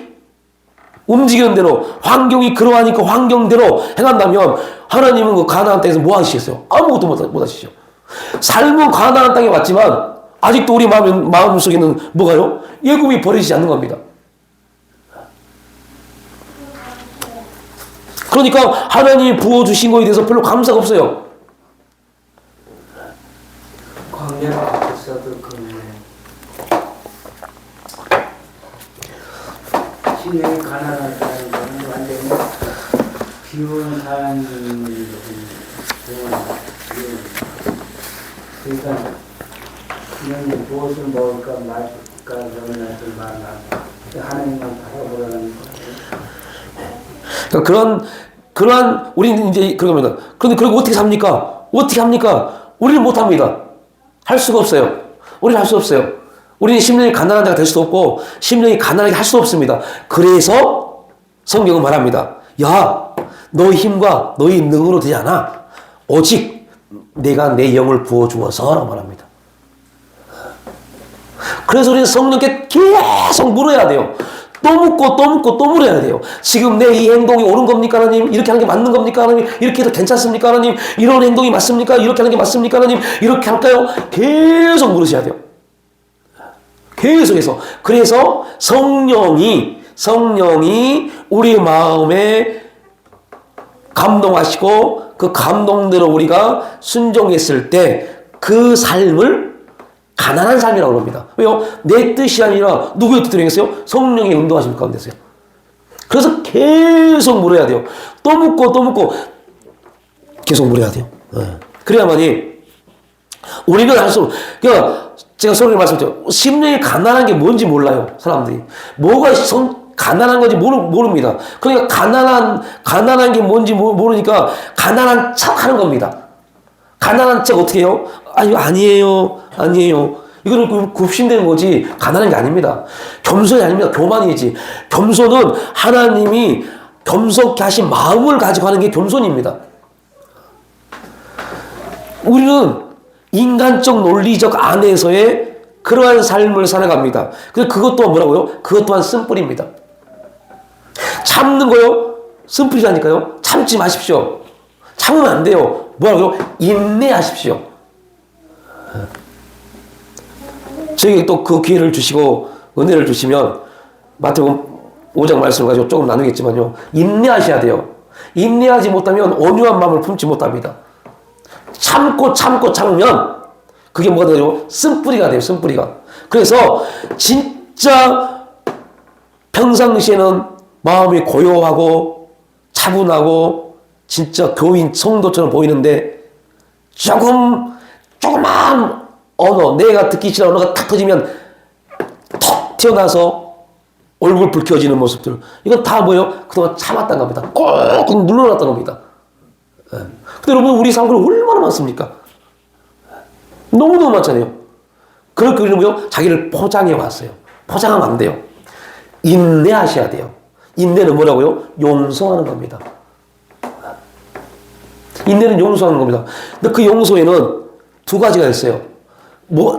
움직이는 대로 환경이 그러하니까 환경대로 행한다면 하나님은 그 가나안 땅에서 뭐 하시겠어요? 아무것도 못 하시죠. 삶은 가나안 땅에 왔지만 아직도 우리 마음 속에는 뭐가요? 애굽이 버리지 않는 겁니다. 그러니까 하나님이 부어주신 거에 대해서 별로 감사가 없어요. 광야 앞에서도 심령이 가난하다는 것은 완전히 비운 사람을 그러니까 그냥 무엇을 먹을까 마실까 그런 것을 말하고 하나님만 바라보라는 거예요. 그러한 우리는 이제 그런 겁니다. 그런데 그리고 어떻게 삽니까? 어떻게 합니까? 우리는 못합니다. 할 수가 없어요. 우리는 할 수 없어요. 우리는 심령이 가난한 자가 될 수도 없고 심령이 가난하게 할 수도 없습니다. 그래서 성경은 말합니다. 야, 너의 힘과 너의 능으로 되지 않아. 오직 내가 내 영을 부어주어서라고 말합니다. 그래서 우리는 성령께 계속 물어야 돼요. 또 묻고 물어야 돼요. 지금 내 이 행동이 옳은 겁니까 하나님? 이렇게 하는 게 맞는 겁니까 하나님? 이렇게 해도 괜찮습니까 하나님? 이런 행동이 맞습니까? 이렇게 하는 게 맞습니까 하나님? 이렇게 할까요? 계속 물으셔야 돼요. 계속해서. 그래서 성령이 우리 마음에 감동하시고 그 감동대로 우리가 순종했을 때 그 삶을 가난한 삶이라고 합니다. 왜요? 내 뜻이 아니라 누구의 뜻대로 행했어요? 성령의 인도하심 가운데서요. 그래서 계속 물어야 돼요. 또 묻고 계속 물어야 돼요. 그래야만이 우리는 할 수, 그러니까 제가 서로에 말씀드렸죠. 심령이 가난한 게 뭔지 몰라요. 사람들이. 뭐가 가난한 건지 모릅니다. 그러니까 가난한 게 뭔지 모르니까 가난한 척 하는 겁니다. 가난한 척 어떻게 해요? 아니에요. 이거는 굽신되는 거지 가난한 게 아닙니다. 겸손이 아닙니다. 교만이지. 겸손은 하나님이 겸손케 하신 마음을 가지고 하는 게 겸손입니다. 우리는 인간적 논리적 안에서의 그러한 삶을 살아갑니다. 그래서 그것 또한 뭐라고요? 그것 또한 쓴뿌리입니다. 참는 거요? 쓴뿌리라니까요. 참지 마십시오. 참으면 안 돼요. 뭐라고요? 인내하십시오. 저에게 또 그 기회를 주시고 은혜를 주시면 마태복음 5장 말씀을 가지고 조금 나누겠지만요. 인내하셔야 돼요. 인내하지 못하면 온유한 마음을 품지 못합니다. 참고 참으면 그게 뭐가 되죠? 쓴뿌리가 돼요. 쓴뿌리가. 그래서 진짜 평상시에는 마음이 고요하고 차분하고 진짜 교인 성도처럼 보이는데 조그만 언어, 내가 듣기 싫은 언어가 탁 터지면 턱 튀어나와서 얼굴 불 켜지는 모습들. 이건 다 뭐예요? 그동안 참았던 겁니다. 꾹꾹 눌러놨던 겁니다. 근데 여러분, 우리 삶은 얼마나 많습니까? 너무너무 많잖아요. 그럴 그 뭐요? 자기를 포장해 왔어요. 포장하면 안 돼요. 인내하셔야 돼요. 인내는 뭐라고요? 용서하는 겁니다. 인내는 용서하는 겁니다. 근데 그 용서에는 두 가지가 있어요.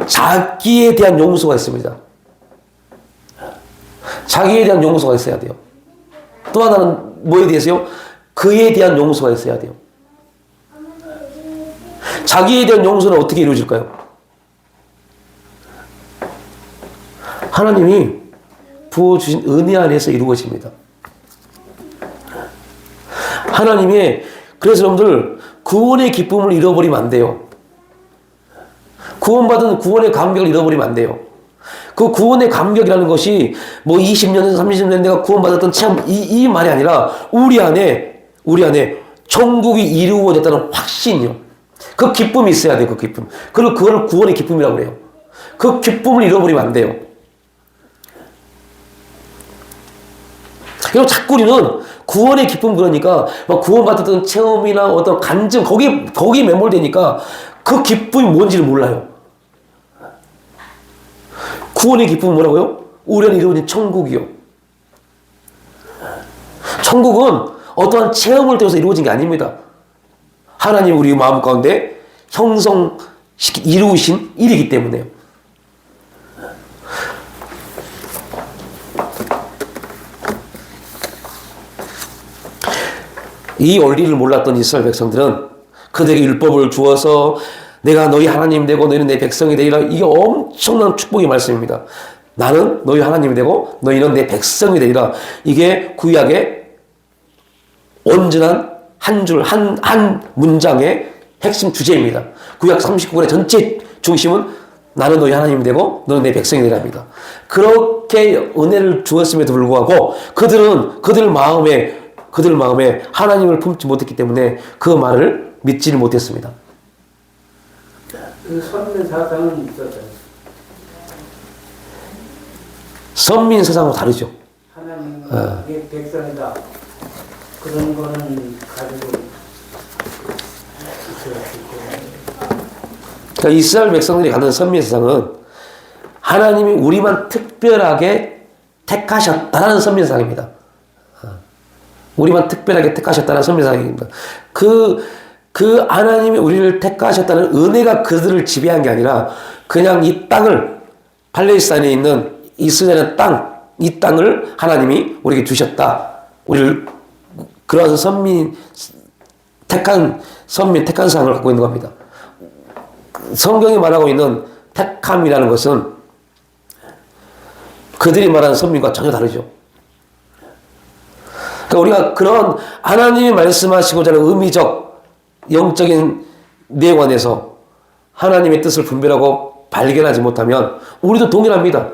자기에 대한 용서가 있습니다. 자기에 대한 용서가 있어야 돼요. 또 하나는 뭐에 대해서요? 그에 대한 용서가 있어야 돼요. 자기에 대한 용서는 어떻게 이루어질까요? 하나님이 부어주신 은혜 안에서 이루어집니다. 그래서 여러분들 구원의 기쁨을 잃어버리면 안 돼요. 구원받은 구원의 감격을 잃어버리면 안 돼요. 그 구원의 감격이라는 것이 뭐 20년에서 30년 내가 구원받았던 체험 이 말이 아니라 우리 안에 천국이 이루어졌다는 확신이요. 그 기쁨이 있어야 돼요. 그 기쁨. 그리고 그걸 구원의 기쁨이라고 그래요. 그 기쁨을 잃어버리면 안 돼요. 그리고 자꾸 우리는 구원의 기쁨 그러니까 막 구원받았던 체험이나 어떤 간증 거기에 매몰되니까 그 기쁨이 뭔지를 몰라요. 구원의 기쁨은 뭐라고요? 우리 안에 이루어진 천국이요. 천국은 어떠한 체험을 통해서 이루어진 게 아닙니다. 하나님 우리 마음 가운데 이루신 일이기 때문에요. 이 원리를 몰랐던 이스라엘 백성들은 그들에게 율법을 주어서 내가 너희 하나님 되고 너희는 내 백성이 되리라. 이게 엄청난 축복의 말씀입니다. 나는 너희 하나님이 되고 너희는 내 백성이 되리라. 이게 구약의 온전한 한 문장의 핵심 주제입니다. 구약 39권의 전체 중심은 나는 너희 하나님이 되고 너는 내 백성이 되리라입니다. 그렇게 은혜를 주었음에도 불구하고 그들 마음에 하나님을 품지 못했기 때문에 그 말을 믿지를 못했습니다. 그 선민 사상은 있었죠. 선민 사상은 다르죠. 하나님의 백성이다. 그런 거는 가지고 그러니까 이스라엘 백성들이 갖는 선민 사상은 하나님이 우리만 특별하게 택하셨다는 선민 사상입니다. 우리만 특별하게 택하셨다는 선민 사상입니다. 그 하나님이 우리를 택하셨다는 은혜가 그들을 지배한 게 아니라 그냥 이 땅을 팔레스타인에 있는 이스라엘의 이 땅을 하나님이 우리에게 주셨다. 우리를 그러한 택한 사상을 갖고 있는 겁니다. 성경이 말하고 있는 택함이라는 것은 그들이 말하는 선민과 전혀 다르죠. 그러니까 우리가 그런 하나님이 말씀하시고자 하는 의미적 영적인 내용 안에서 하나님의 뜻을 분별하고 발견하지 못하면 우리도 동일합니다.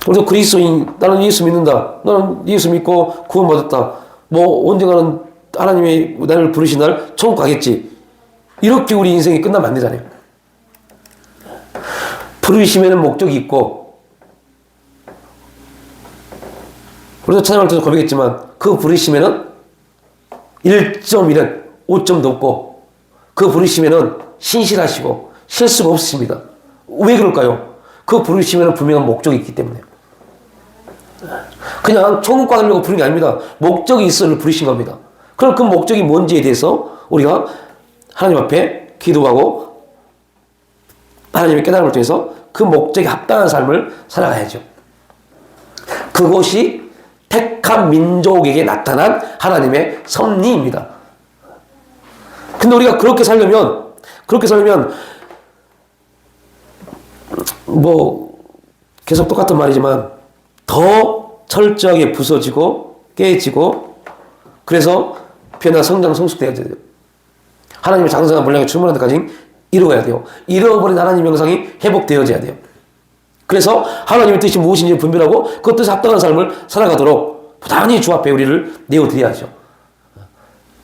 우리도 그리스도인, 나는 예수 믿는다. 나는 예수 믿고 구원받았다. 뭐 언젠가는 하나님이 나를 부르신 날 천국 가겠지. 이렇게 우리 인생이 끝나면 안 되잖아요. 부르심에는 목적이 있고 우리도 찬양할 때도 고백했지만 그 부르심에는 1.1은 5점도 없고 그 부르심에는 신실하시고 실수가 없으십니다. 왜 그럴까요? 그 부르심에는 분명한 목적이 있기 때문에. 그냥 천국 가려고 부른 게 아닙니다. 목적이 있어서 부르신 겁니다. 그럼 그 목적이 뭔지에 대해서 우리가 하나님 앞에 기도하고 하나님의 깨달음을 통해서 그 목적에 합당한 삶을 살아가야죠. 그것이 택한 민족에게 나타난 하나님의 섭리입니다. 근데 우리가 그렇게 살려면 뭐 계속 똑같은 말이지만 더 철저하게 부서지고 깨지고 그래서 변화 성장 성숙돼야 돼요. 하나님의 장성한 분량에 충만한 데까지 이루어야 돼요. 잃어버린 하나님의 형상이 회복되어져야 돼요. 그래서 하나님의 뜻이 무엇인지 분별하고 그 뜻에 합당한 삶을 살아가도록 부단히 주 앞에 우리를 내어드려야죠.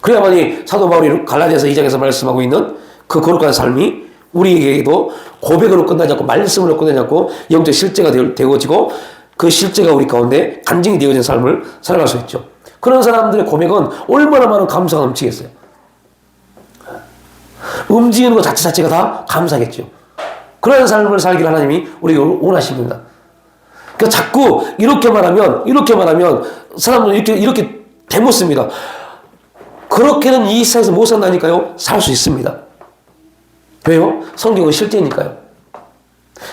그래야만이 사도 바울이 갈라디아서 2장에서 말씀하고 있는 그 거룩한 삶이 우리에게도 고백으로 끝나지 않고 말씀으로 끝나지 않고 영적 실제가 되어지고 그 실제가 우리 가운데 간증이 되어진 삶을 살아갈 수 있죠. 그런 사람들의 고백은 얼마나 많은 감사가 넘치겠어요. 움직이는 것 자체가 다 감사겠죠. 그런 삶을 살기를 하나님이 우리에게 원하십니다. 그러니까 자꾸 이렇게 말하면 사람들은 이렇게 되묻습니다. 그렇게는 이 세상에서 못 산다니까요? 살 수 있습니다. 왜요? 성경은 실제니까요.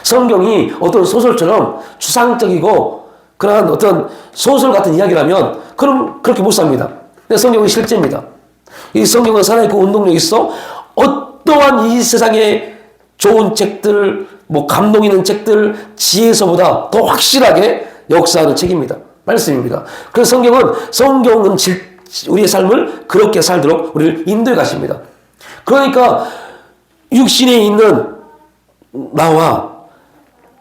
성경이 어떤 소설처럼 추상적이고 그러한 어떤 소설 같은 이야기라면 그럼 그렇게 못 삽니다. 근데 성경은 실제입니다. 이 성경은 살아있고 운동력이 있어 어떠한 이 세상에 좋은 책들, 뭐 감동 있는 책들, 지혜서보다 더 확실하게 역사하는 책입니다. 말씀입니다. 그래서 성경은 우리의 삶을 그렇게 살도록 우리를 인도해 가십니다. 그러니까 육신에 있는 나와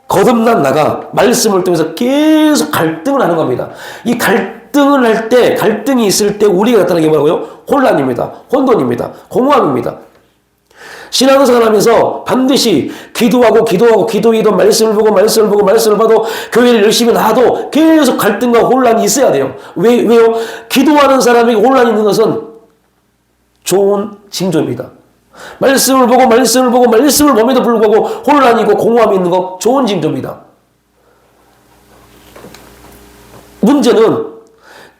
거듭난 나가 말씀을 통해서 계속 갈등을 하는 겁니다. 이 갈등을 할 때, 갈등이 있을 때 우리가 나타나는 게 뭐라고요? 혼란입니다. 혼돈입니다. 공허함입니다. 신앙생활 하면서 반드시 기도해도 말씀을 봐도 교회를 열심히 나와도 계속 갈등과 혼란이 있어야 돼요. 왜요? 기도하는 사람에게 혼란이 있는 것은 좋은 징조입니다. 말씀을 봄에도 불구하고 혼란이 있고 공허함이 있는 거 좋은 징조입니다. 문제는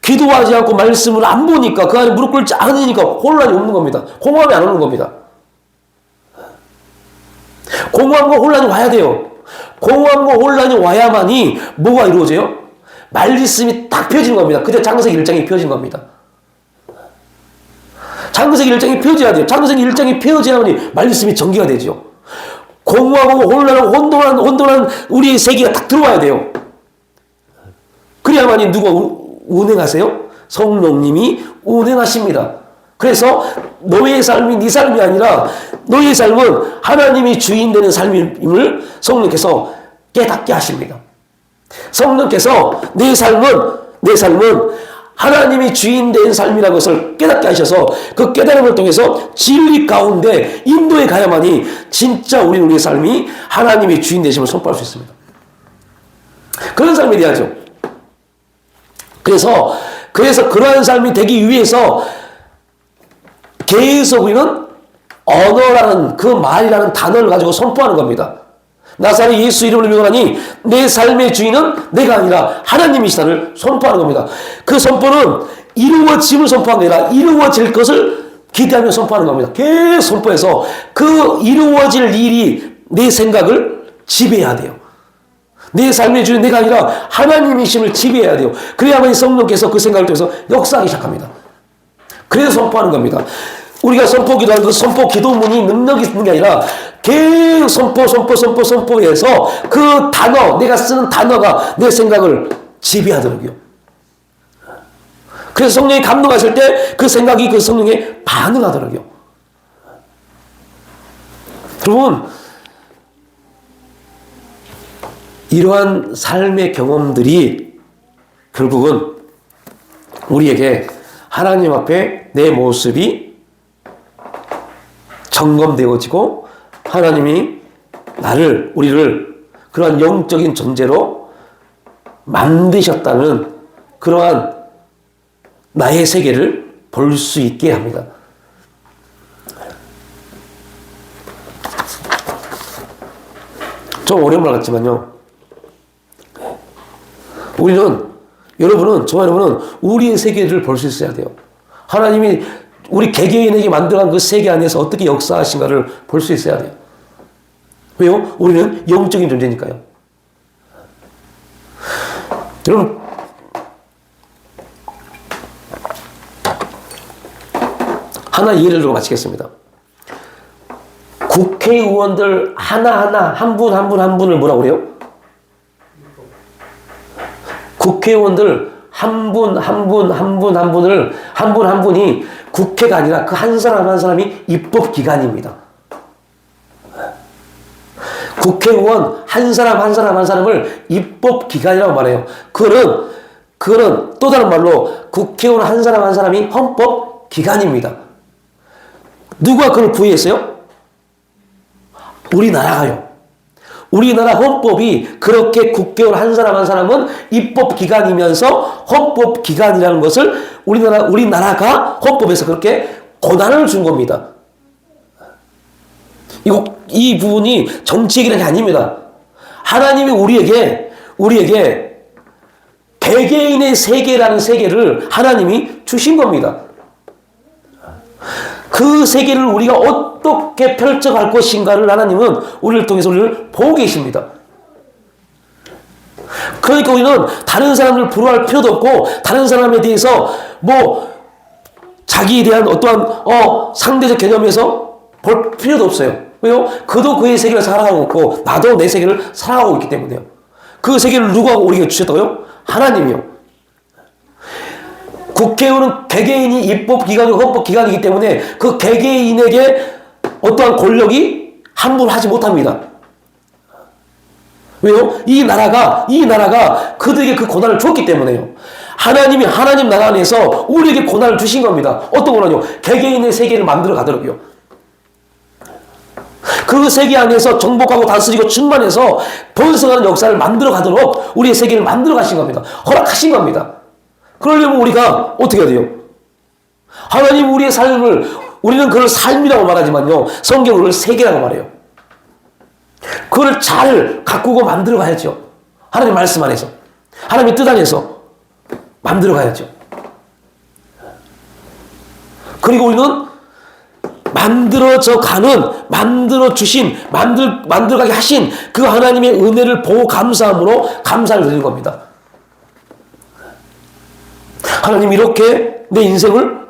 기도하지 않고 말씀을 안 보니까 그 안에 무릎 꿇지 않으니까 혼란이 없는 겁니다. 공허함이 안 오는 겁니다. 공허함과 혼란이 와야 돼요. 공허함과 혼란이 와야만이 뭐가 이루어져요? 말씀이 딱 펴지는 겁니다. 그때 창세기 1장이 펴진 겁니다. 창세기 1장이 펴져야 돼요. 창세기 1장이 펴져야만이 말씀이 전개가 되죠. 공허하고 혼란하고 혼돈한 우리의 세계가 딱 들어와야 돼요. 그래야만이 누가 운행하세요? 성령님이 운행하십니다. 그래서 너의 삶이 네 삶이 아니라 너의 삶은 하나님이 주인 되는 삶임을 성령께서 깨닫게 하십니다. 성령께서 내 삶은 하나님이 주인 된 삶이라는 것을 깨닫게 하셔서 그 깨달음을 통해서 진리 가운데 인도에 가야만이 진짜 우리의 삶이 하나님이 주인 되심을 선포할 수 있습니다. 그런 삶이 돼야죠. 그래서 그러한 삶이 되기 위해서 계속 우리는 언어라는 그 말이라는 단어를 가지고 선포하는 겁니다. 나사렛 예수 이름을 명하니 내 삶의 주인은 내가 아니라 하나님이시다를 선포하는 겁니다. 그 선포는 이루어짐을 선포한 게 아니라 이루어질 것을 기대하며 선포하는 겁니다. 계속 선포해서 그 이루어질 일이 내 생각을 지배해야 돼요. 내 삶의 주인 내가 아니라 하나님이심을 지배해야 돼요. 그래야만 성령께서 그 생각을 통해서 역사하기 시작합니다. 그래서 선포하는 겁니다. 우리가 선포기도하는 그 선포 기도문이 능력이 있는 게 아니라 계속 선포해서 그 단어, 내가 쓰는 단어가 내 생각을 지배하도록요. 그래서 성령이 감동하실 때 그 생각이 그 성령에 반응하도록요. 여러분, 이러한 삶의 경험들이 결국은 우리에게 하나님 앞에 내 모습이 점검되어지고 하나님이 우리를 그러한 영적인 존재로 만드셨다는 그러한 나의 세계를 볼 수 있게 합니다. 좀 어려운 말 같지만요. 저와 여러분은 우리의 세계를 볼 수 있어야 돼요. 하나님이 우리 개개인에게 만들어간 그 세계 안에서 어떻게 역사하신가를 볼 수 있어야 돼요. 왜요? 우리는 영적인 존재니까요. 여러분, 하나 예를 들어 마치겠습니다. 국회의원들 하나하나 한 분 한 분 한 분을 뭐라고 그래요? 국회의원들 한 분 한 분 한 분 한 분을 한 분 한 분이 국회가 아니라 그 한 사람 한 사람이 입법기관입니다. 국회의원 한 사람 한 사람 한 사람을 입법기관이라고 말해요. 그거는 또 다른 말로 국회의원 한 사람 한 사람이 헌법기관입니다. 누가 그걸 부여했어요? 우리나라가요. 우리나라 헌법이 그렇게 국회의원 한 사람 한 사람은 입법기관이면서 헌법기관이라는 것을 우리나라가 헌법에서 그렇게 권한을 준 겁니다. 이 부분이 정치적인 게 아닙니다. 하나님이 우리에게 개개인의 세계라는 세계를 하나님이 주신 겁니다. 그 세계를 우리가 어떻게 펼쳐갈 것인가를 하나님은 우리를 통해서 우리를 보고 계십니다. 그러니까 우리는 다른 사람을 부러워할 필요도 없고 다른 사람에 대해서 자기에 대한 어떠한 상대적 개념에서 볼 필요도 없어요. 왜요? 그도 그의 세계를 살아가고 있고 나도 내 세계를 살아가고 있기 때문에요. 그 세계를 누가 우리에게 주셨다고요? 하나님이요. 국회의원은 개개인이 입법기관이고 헌법기관이기 때문에 그 개개인에게 어떠한 권력이 함부로 하지 못합니다. 왜요? 이 나라가 그들에게 그 권한을 줬기 때문에요. 하나님이 하나님 나라 안에서 우리에게 권한을 주신 겁니다. 어떤 권한이요? 개개인의 세계를 만들어 가도록요. 그 세계 안에서 정복하고 다스리고 충만해서 번성하는 역사를 만들어 가도록 우리의 세계를 만들어 가신 겁니다. 허락하신 겁니다. 그러려면 우리가 어떻게 해야 돼요? 하나님 우리의 삶을, 우리는 그걸 삶이라고 말하지만요, 성경은 그걸 세계라고 말해요. 그걸 잘 가꾸고 만들어 가야죠. 하나님 말씀 안에서, 하나님의 뜻 안에서 만들어 가야죠. 그리고 우리는 만들어가게 하신 그 하나님의 은혜를 보고 감사함으로 감사를 드리는 겁니다. 하나님 이렇게 내 인생을,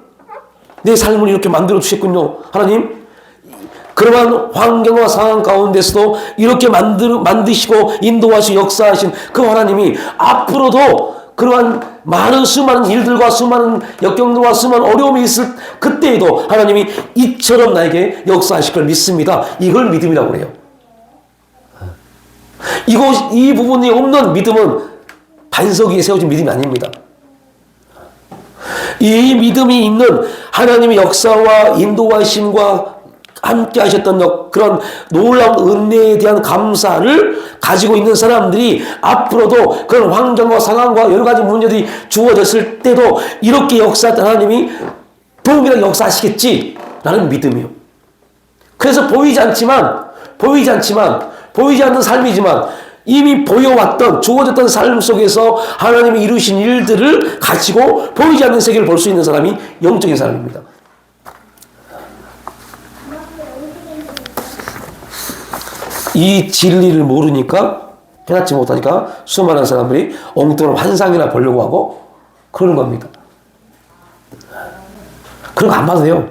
내 삶을 이렇게 만들어 주셨군요. 하나님, 그러한 환경과 상황 가운데서도 이렇게 만드시고 인도하시고 역사하신 그 하나님이 앞으로도 그러한 수많은 일들과 수많은 역경들과 수많은 어려움이 있을 그때에도 하나님이 이처럼 나에게 역사하실 걸 믿습니다. 이걸 믿음이라고 그래요. 이 부분이 없는 믿음은 반석 위에 세워진 믿음이 아닙니다. 이 믿음이 있는 하나님의 역사와 인도하심과 함께 하셨던 그런 놀라운 은혜에 대한 감사를 가지고 있는 사람들이 앞으로도 그런 환경과 상황과 여러 가지 문제들이 주어졌을 때도 이렇게 하나님이 도움이랑 역사하시겠지라는 믿음이요. 그래서 보이지 않는 삶이지만 이미 보여왔던 주어졌던 삶 속에서 하나님이 이루신 일들을 가지고 보이지 않는 세계를 볼 수 있는 사람이 영적인 사람입니다. 이 진리를 모르니까, 깨닫지 못하니까 수많은 사람들이 엉뚱한 환상이나 보려고 하고 그러는 겁니다. 그런 거 안 봐도 돼요.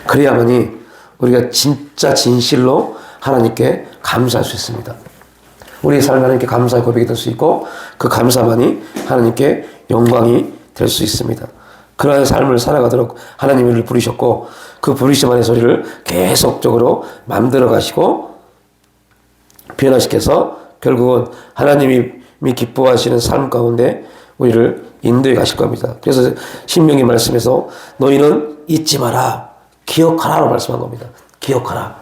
그래야만이 우리가 진짜 진실로 하나님께 감사할 수 있습니다. 우리의 삶에 하나님께 감사의 고백이 될 수 있고 그 감사만이 하나님께 영광이 될 수 있습니다. 그러한 삶을 살아가도록 하나님이 우리를 부르셨고 그 부르심 안에서 우리를 계속적으로 만들어 가시고 변화시켜서 결국은 하나님이 기뻐하시는 삶 가운데 우리를 인도해 가실 겁니다. 그래서 신명기 말씀에서 너희는 잊지 마라, 기억하라고 말씀한 겁니다. 기억하라.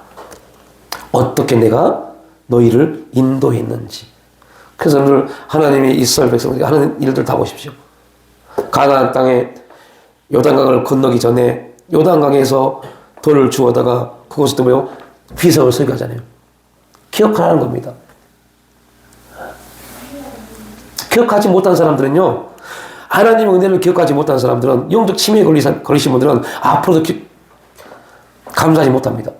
어떻게 내가 너희를 인도했는지. 그래서 오늘 하나님이 이스라엘 백성들에게 하는 일들 다 보십시오. 가나안 땅에 요단강을 건너기 전에 요단강에서 돌을 주워다가 그곳에 또 뭐요? 비석을 설교하잖아요. 기억하라는 겁니다. 기억하지 못한 사람들은요, 하나님의 은혜를 기억하지 못한 사람들은, 영적 치매에 걸리신 분들은 앞으로도 감사하지 못합니다.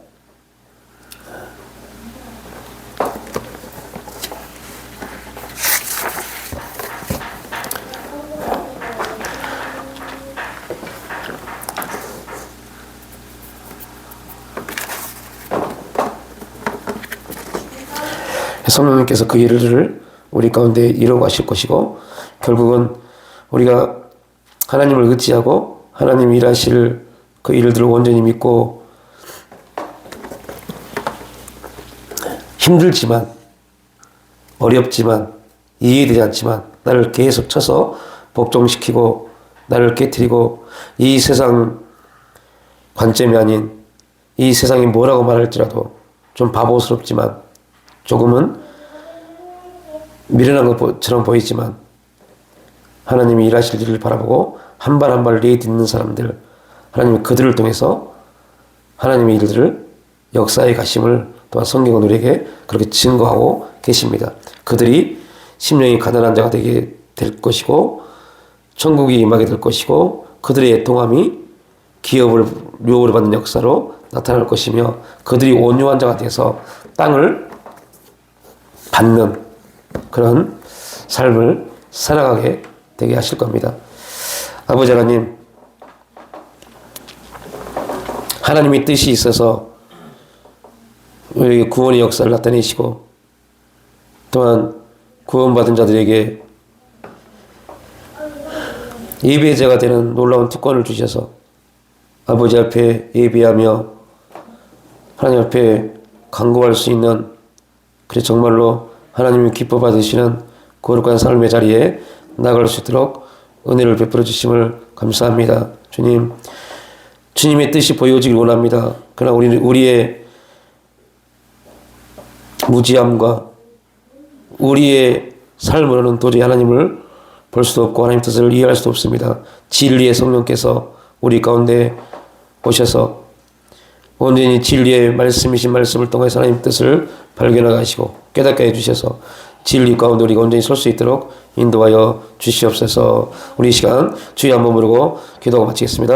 성령님께서 그 일을 우리 가운데 이루어 가실 것이고, 결국은 우리가 하나님을 의지하고 하나님이 일하실 그 일들을 온전히 믿고, 힘들지만 어렵지만 이해되지 않지만 나를 계속 쳐서 복종시키고 나를 깨트리고, 이 세상 관점이 아닌 이 세상이 뭐라고 말할지라도 좀 바보스럽지만 조금은 미련한 것처럼 보이지만 하나님이 일하실 일을 바라보고 한 발 한 발 내딛는 사람들, 하나님이 그들을 통해서 하나님의 일들을 역사에 가심을 또한 성경은 우리에게 그렇게 증거하고 계십니다. 그들이 심령이 가난한 자가 되게 될 것이고 천국이 임하게 될 것이고 그들의 애통함이 기업을 유업을 받는 역사로 나타날 것이며 그들이 온유한 자가 돼서 땅을 받는 그런 삶을 살아가게 되게 하실 겁니다. 아버지 하나님, 하나님의 뜻이 있어서 우리 구원의 역사를 나타내시고 또한 구원받은 자들에게 예배자가 되는 놀라운 특권을 주셔서 아버지 앞에 예배하며 하나님 앞에 간구할 수 있는, 그래 정말로 하나님이 기뻐 받으시는 거룩한 삶의 자리에 나갈 수 있도록 은혜를 베풀어 주심을 감사합니다. 주님, 주님의 뜻이 보여지길 원합니다. 그러나 우리의 무지함과 우리의 삶으로는 도저히 하나님을 볼 수도 없고 하나님 뜻을 이해할 수도 없습니다. 진리의 성령께서 우리 가운데 오셔서 온전히 진리의 말씀이신 말씀을 통해서 하나님 뜻을 발견하게 하시고 깨닫게 해주셔서 진리 가운데 우리가 온전히 설 수 있도록 인도하여 주시옵소서. 우리 이 시간 주의 한번 부르고 기도하고 마치겠습니다.